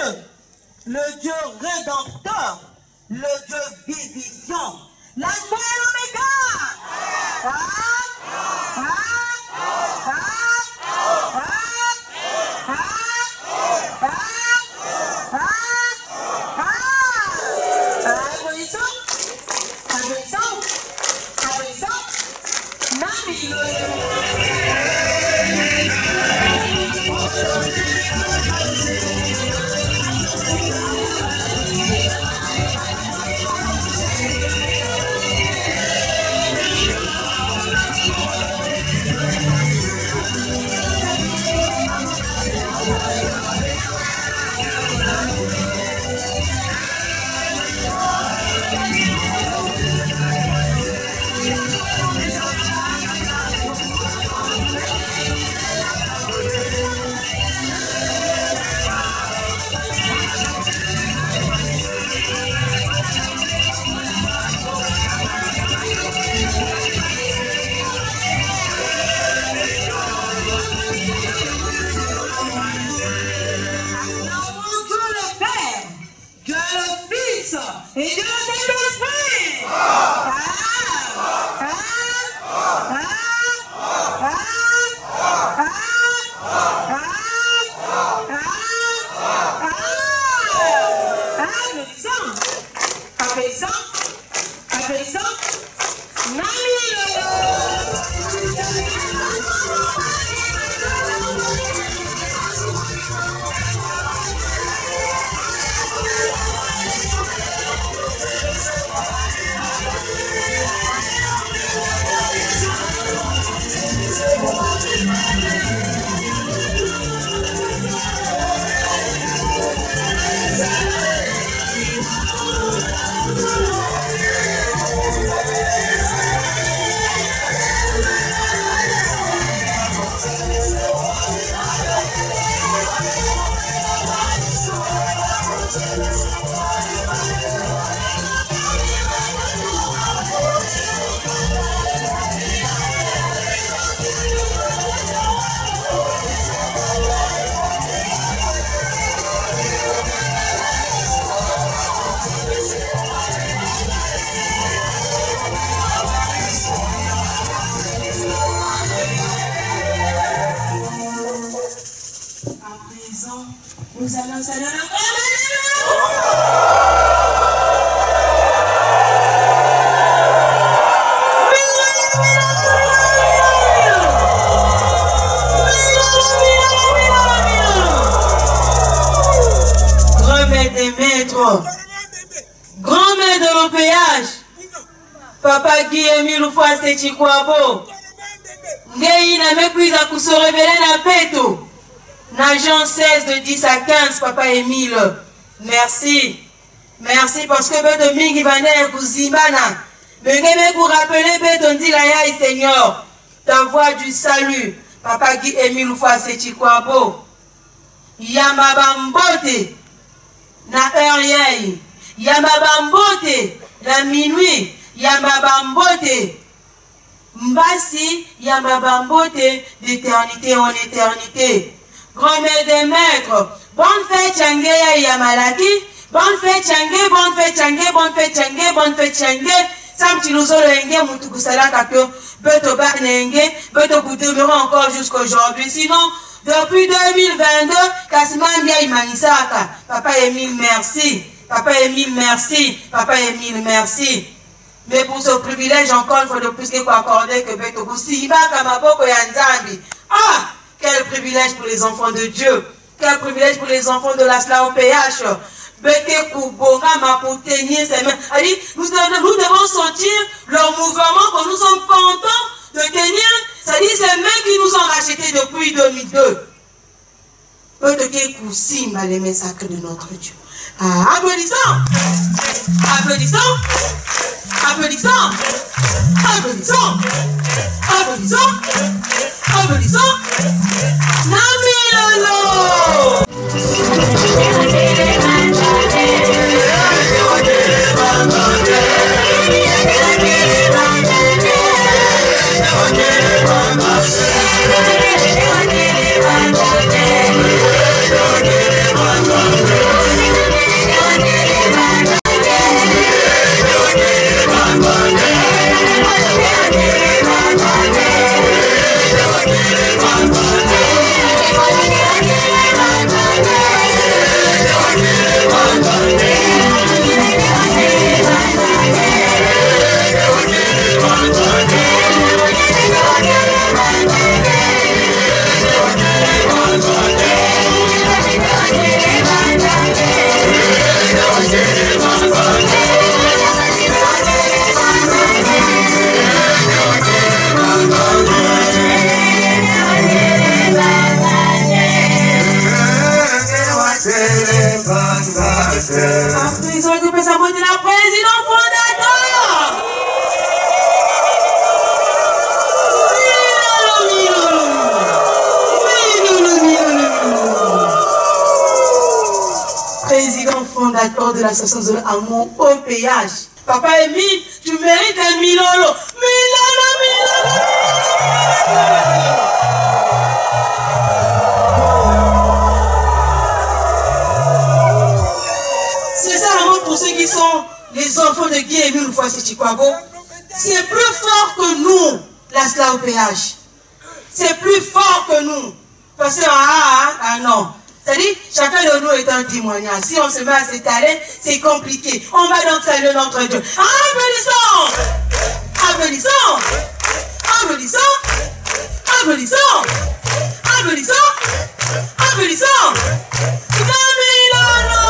[SPEAKER 5] le Dieu rédempteur, le Dieu vivifiant, l'alpha et l'oméga. Nous allons saluer grand maître des maîtres, grand maître de l'OPH, Papa Guy Emile Fouassé Chikwabo, Ngei na mekuiza kuso révéler na peto. Jean 16 de 10 à 15, Papa Émile. Merci. Merci parce que Beto Mingi Vaner Kuzimana. Mais vous rappeler Beto Ndilaya Seigneur. Ta voix du salut. Papa Guy Émile Fouassé Chikwabo. Yamabambote. Na heure Yamabambote. Na minuit. Yamabambote. Mbasi Yamabambote d'éternité en éternité. Grand maître des maîtres, bonne fête Tchangé Yamalaki, bonne fête Tchangé, bonne fête Tchangé, bonne fête Tchangé, bonne fête Tchangé. Sam Tinuzo Lenge, Moutoukoussala Kakyo, Beto Barnenge, Beto Koudemeura encore jusqu'à aujourd'hui. Sinon, depuis 2022, Kasman Dia Imanisaka. Papa Émile, merci. Papa Émile, merci. Papa Émile, merci. Mais pour ce privilège, encore, il faut de plus qu'on accorder que Beto Koussiba Kamaboko Yanzambi. Ah! Quel privilège pour les enfants de Dieu. Quel privilège pour les enfants de la SLAOPH. Nous devons sentir leur mouvement que nous sommes contents de tenir. C'est-à-dire ces mains qui nous ont rachetés depuis 2002. Peut-être les mains sacrées de notre Dieu. Ah, applaudissons. Applaudissons. Applaudissons. Applaudissons. Applaudissons. Applaudissons. Namilolo. Fondateur de l'association de l'amour au péage. Papa Émile, tu mérites un milolo. Milolo, milolo. C'est ça l'amour pour ceux qui sont les enfants de Guy Emile Fouassé Chikwabo. C'est plus fort que nous, la SLA au péage. C'est plus fort que nous. Parce que, non. C'est-à-dire, chacun de nous est un témoignage. Si on se met à s'étaler, c'est compliqué. On va donc saluer notre Dieu. Applaudissons! Applaudissons! Applaudissons! Applaudissons! Applaudissons! Applaudissons! Namilolo!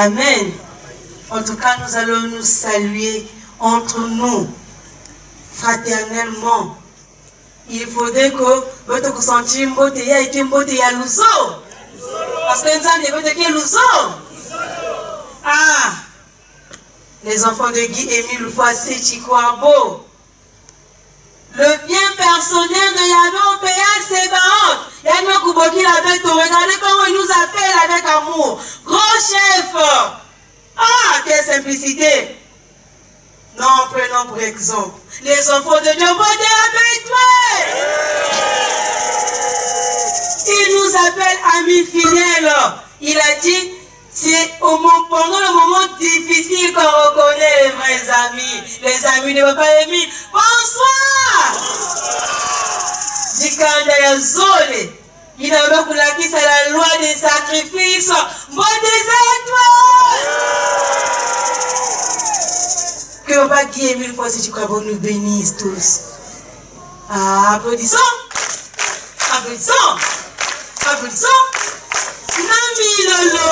[SPEAKER 5] Amen. En tout cas, nous allons nous saluer entre nous, fraternellement. Il faudrait que votre sentir mbote ya été mbote ya luso. Parce que nous avons des luso. Ah, les enfants de Guy Émile Foissé Chikwabo. Le bien personnel de Yano Péa, c'est Baon. Yano Kouboki avec toi. Regardez comment il nous appelle avec amour. Grand chef. Ah, quelle simplicité. Non, prenons pour exemple les enfants de Dieu. Avec toi. Il nous appelle amis fidèles. Il a dit, c'est pendant le moment difficile qu'on reconnaît les vrais amis. Les amis de Papa Émile. Bonsoir. Dikanda ya Zole. Il a beaucoup la qui c'est la loi des sacrifices. Bon des étoiles. Que Papa Guy Émile Foissé Chikwabo nous bénisse tous. Ah, applaudissons. Applaudissons. Applaudissons. Nami Lolo.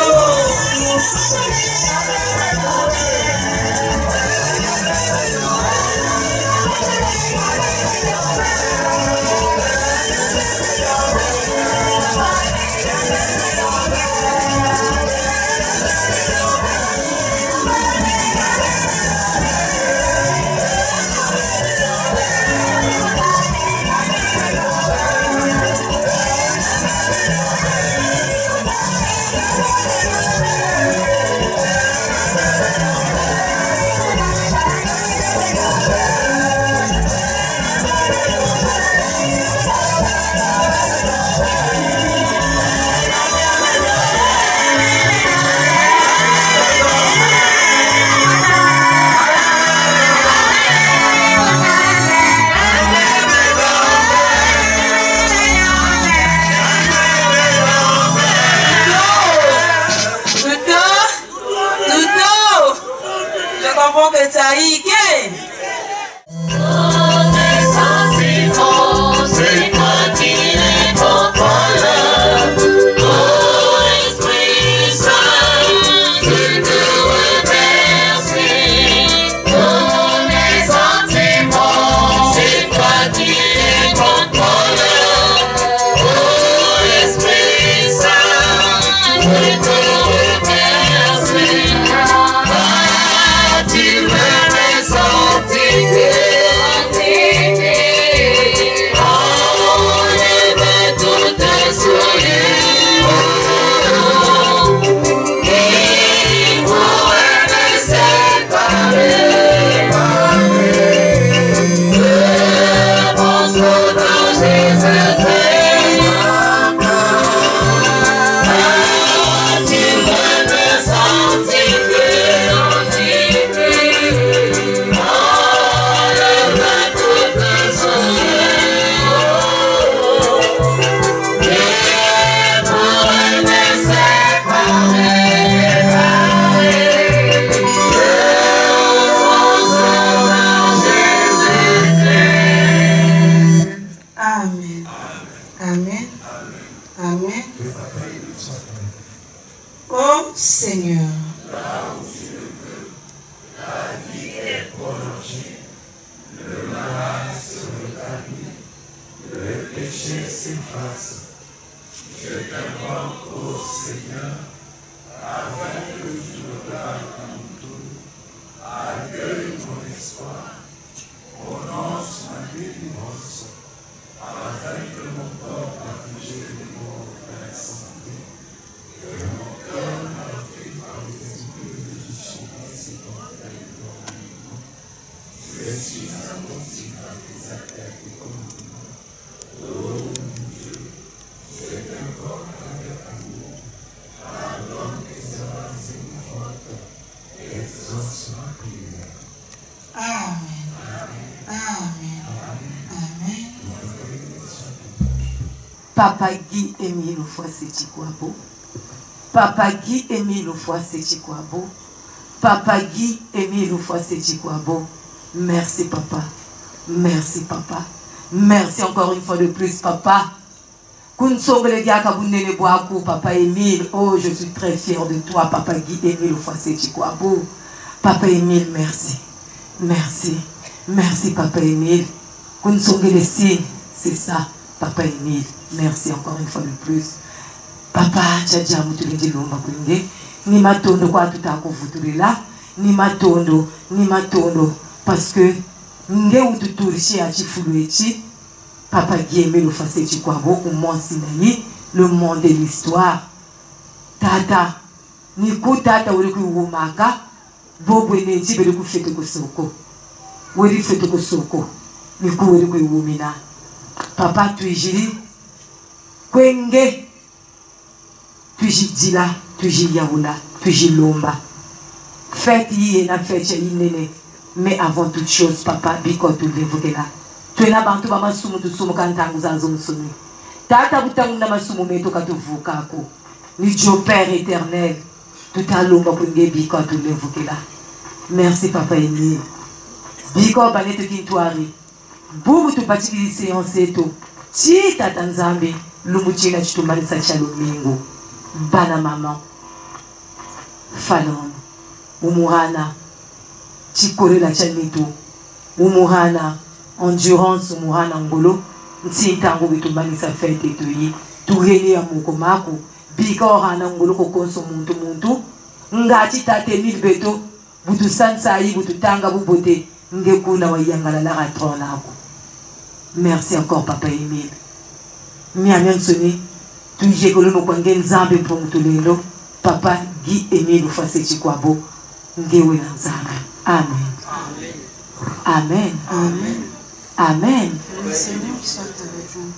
[SPEAKER 7] Papa Guy Émile Foissé Chikwabo. Papa Guy Émile Foissé Chikwabo. Papa Guy Émile Foissé Chikwabo. Merci papa. Merci papa. Merci encore une fois de plus papa. Kunsongole diaka bunene boaku, Papa Émile. Oh, je suis très fier de toi, Papa Guy Émile Foissé Chikwabo. Papa Émile, merci. Merci. Merci, Papa Émile. Kunsongole signe, c'est ça, Papa Émile. Merci encore une fois de plus. Papa, tchadia mutulindi lomba kwenge. Ni matondo kwa tutako futulila. Ni matondo. Parce que, nge ututurishi achifuluechi. Papa Guy Émile Foissé Chikwabo, au Mont Sinaï, le monde de l'histoire. Tata, niku tata uriku wumaka, bobo eneji beriku fete kosoko. Weri fete kosoko, niku uriku wumina. Papa tuijiri, kwenge, tuijidila, tuijiyaoula, tuijilomba. Fête yi na fête yi nene, mais avant toute chose, papa, biko tu l'évoquer là. Tu es là, bantu bama sumu tu sumu kantangu za zomsumi. Tata butangu na masumu meto katuvuka ko. Ni Dieu Père éternel. Tout à l'homme pour biko tu l'évoquer là. Merci Papa Émile. Biko banete kintuari. Bubu tu patiki séance eto. Chi tata nzambe lumuchina chitumbali sa chalumingo. Bana maman. Falon. Umuhana. Chikore la chanito. Umuhana. Endurance Umuhana Ngolo. Nti tango bitumbali sa fête etoyi. Tureni ya mukomako. Bika orana Ngolo kokonso muntu. Ngati tate mil beto. Butu sansa yi butu tanga bubote. Ngekuna wa yangala la ratron ako. Merci encore Papa Émile. Miamian soni. Tuje kolo no kwange nzambe pour mutulendo. Papa Guy Émile Foissé Chikwabo. Ngewe na nzambe. Amen. Amen. Amen. Amen.
[SPEAKER 5] Le Seigneur soit avec vous.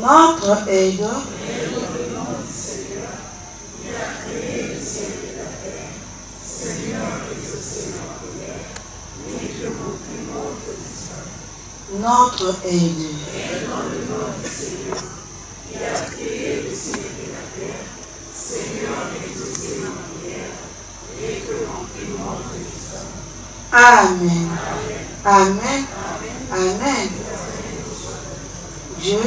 [SPEAKER 5] Notre aide. Notre aide. Amen. Amen. Amen. Dieu.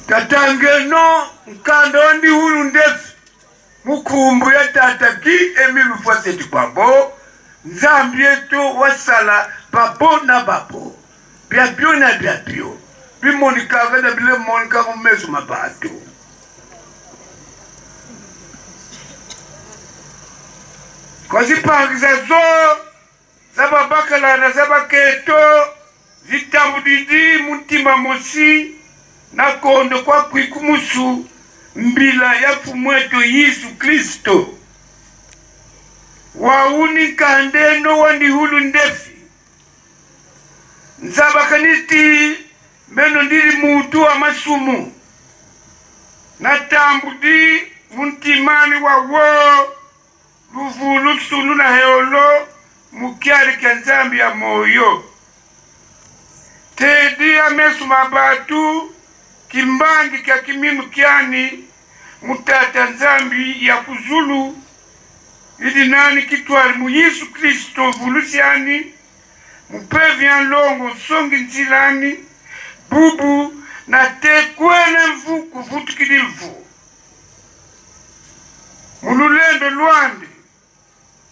[SPEAKER 8] Katangeno nkandondi hulu ndefu mukumbu ya tataki Emile Faseti kwabo nzambi yetu wasala babo na babo biabio na biabio bimonikaga na bile monika mumesu mabatu kwa zipangiza zo zababakala na zabaketo zitambudidi muntima mosi na kondo kwa kwikumusu mbila ya fumweto Yesu Kristo wauni kandeno wandi hulu ndefi nzabakaniti meno ndiri mutu wa masumu na tambudi muntimani wa wo luvulu sulu na heolo mukiari kia nzambi ya moyo tedi ya mesu mabatu kimbangi kia kimimu kiani mutata nzambi ya kuzulu idi nani kitwari mu Yesu Kristo vulusiani mupevian longo songi nzilani bubu na tekwene mvu kuvutukilivu mululendo luande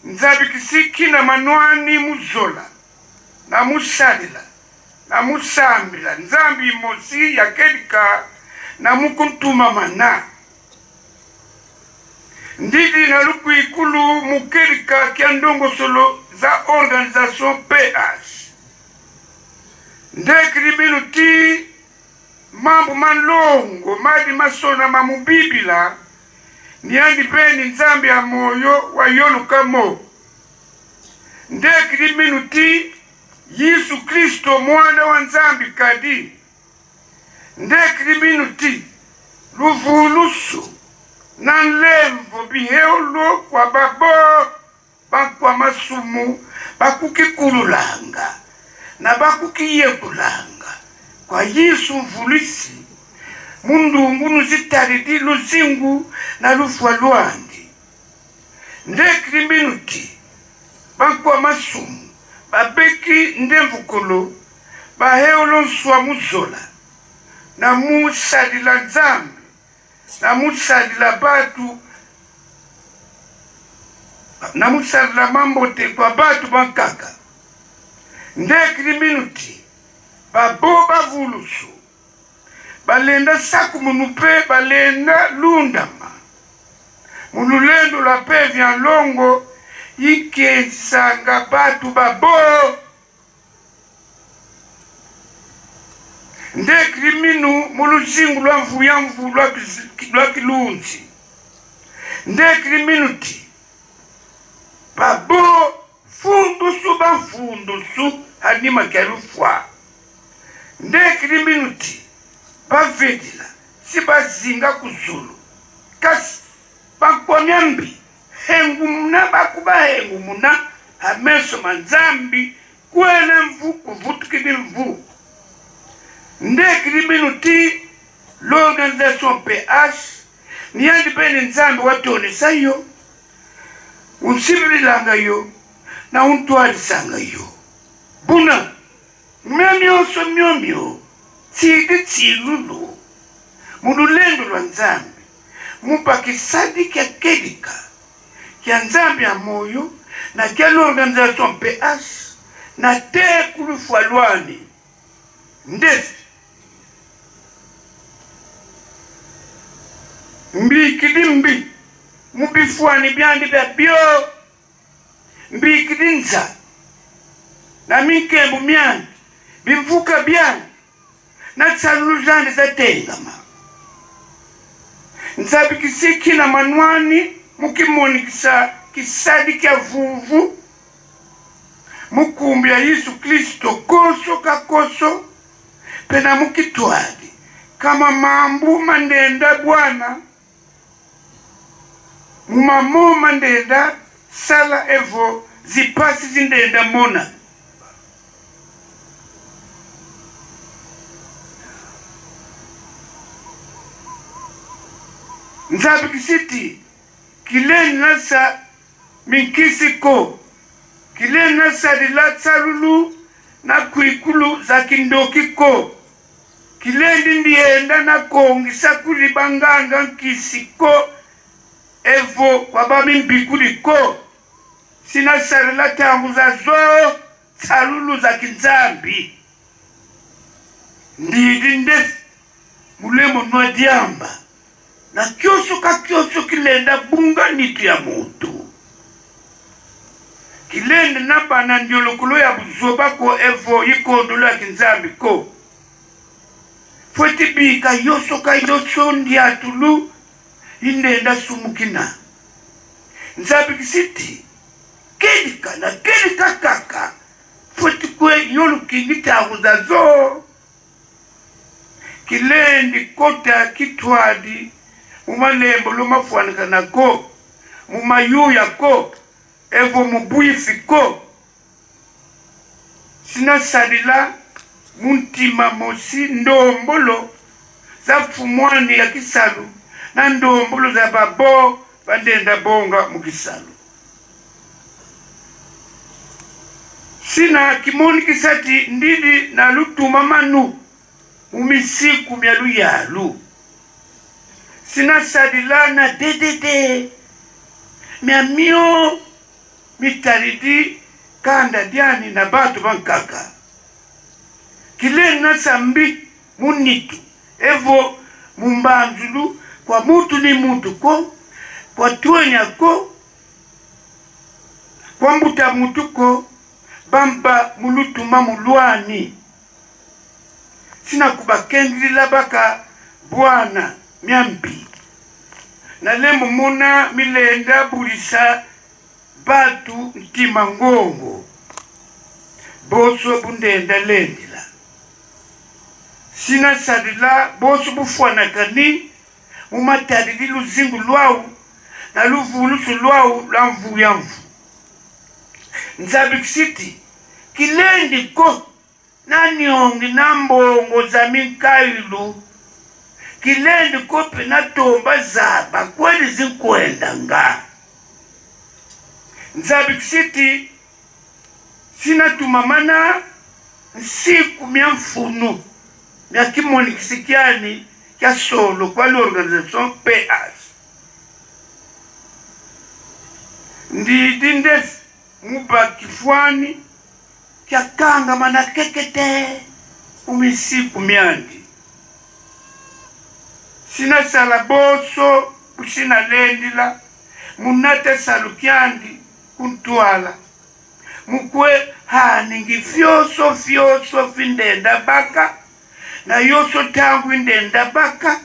[SPEAKER 8] nzabi kisiki na manwani muzola na musalila na musambila nzambi mosi ya kedika na mukuntuma mana ndidi na luku ikulu mukedika kia ndongo solo za organisation PH ndekri minuti mambo malongo madi masona mamubibila niandi beni nzambi ya moyo wa yolukamo ndekri minuti Yesu Kristo mwana wa nzambi kadi ndekri minuti luvulusu na nlemvo biheolo kwa babo bakwa masumu bakukikululanga na bakukiyekulanga kwa Yesu mvulisi mundungu nuzitaridi luzingu na lufwa luandi ndekri minuti bakwa masumu babeki ndemvukolo baheolo nswa muzola na musalila nzambi na musalila batu na musalila mambote kwa batu bankaka ndekri minuti babo bavulusu balenda saku munupe balenda lundama mululendo la pevya longo ikesanga batu babo ndekri minu muluzingu lwa mvuya mvu lwa kilunzi ndekri minuti babo fundusu bafundusu hanima kerufwa ndekri minuti bavedila si bazinga kuzulu kasi bakwamyambi hengu muna bakuba hengu muna hameso manzambi kwene mvu kuvutukidi mvu ndekri minuti l'organisation PH niyandi bene nzambi watonesa yo unsibililanga yo na untwalisanga yo buna myamyoso myomyo tsidi tsilulu mululendo lwa nzambi mupakisadi kia kedika kia nzambi ya moyo na kia l'organisation PH na te kulufwa lwani ndefi mbikidi mbi mubifuani byandi bya bio mbikidi nza na minkembu myandi bimvuka byandi na tsalulu zandi za tengama nzabikisiki na manwani mukimonikisa kisadi kia vuvu mukumbia Yesu Kristo koso kakoso pena mukitwadi kama mambu mandenda bwana mumamu mandenda sala evo zipasi zindenda mona nzabikisiti kile nasa minkisiko kile nasa dila tsalulu na kuikulu za kindokiko kile ndienda na kongisa kulibanganga nkisiko evo kwa babi mbikuliko sina sarila tangu za zo tsalulu za kinzambi ndidi ndefu mulemo nwa diamba na kioso kilenda bunga nitu ya mutu kilenda nabana ndiolokolo ya buzoba ko evo yikondolo ya kinzambi ko fweti bika yoso ndiatulu indenda sumukina nzabi kisiti kedika kaka fweti kwe yolu kingita uzazo kilendi kota kitwadi mumalembo lomafuanika nako mumayuya ko evo mubuifi ko sinasalila muntima mosi ndombolo za fumwani ya kisalu na ndombolo za babo bandenda bonga mukisalu sina kimoni kisati ndidi na lutuma manu umisiku myalu yalu sina sadilana dedede miamio mitaridi kanda diani na batu bankaka kile nasambi munitu evo mumbanzulu kwa mutu ni mutu ko kwa tuenya ko kwa mbuta mutu ko bamba mulutuma mulwani sina kubakendila baka bwana myambi na lembo muna milenda bulisa batu ntima ngongo boso bundenda lendila sina sadila boso bufwana kani umatadili luzingu lwau na luvulusu lwau la mvu ya mvu nzabikisiti kilendi ko nanyongi na mbongo za minkailu kilendi kope na tomba zaba kweli zinkwenda nga nzabikisiti sina tumamana nsiku mya mfunu mya kimoni kisikiani kya solo kwa l'organisation PH ndidinde mubakifwani kya kanga mana kekete umisiku myandi sina salaboso usina lendila munate salukyandi kuntwala mukwe haningi fyoso findenda baka na yoso tangu indenda baka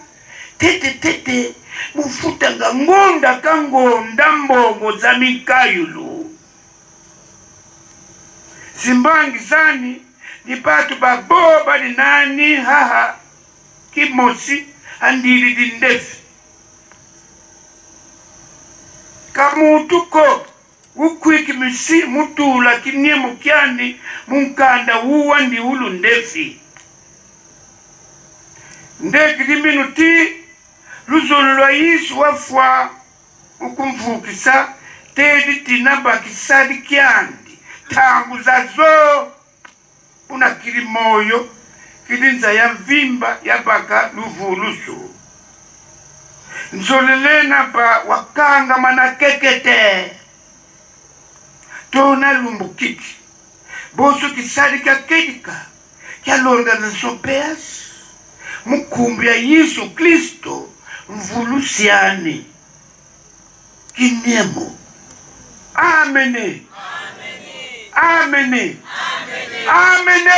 [SPEAKER 8] tete mufuta nga ngonda kangonda mbongo za mikayulu simbangi zani ni batu babo bali nani haha kimosi andiri dindefi kamutuko ukwiki misi mutula kinie mukiani munkanda uwa ndi ulu ndefi ndekili minuti luzolwa yisu wafwa ukumvukisa tedi tinaba kisadi kiandi tangu zazo una kili moyo kilinza ya mvimba ya baka luvulusu nzolelena ba wakanga mana kekete tona lumbukiki boso kisadi kia kedika kia l'organisation PH mukumbi ya Yesu Kristo mvulusiani kiniemo amene amene amene amene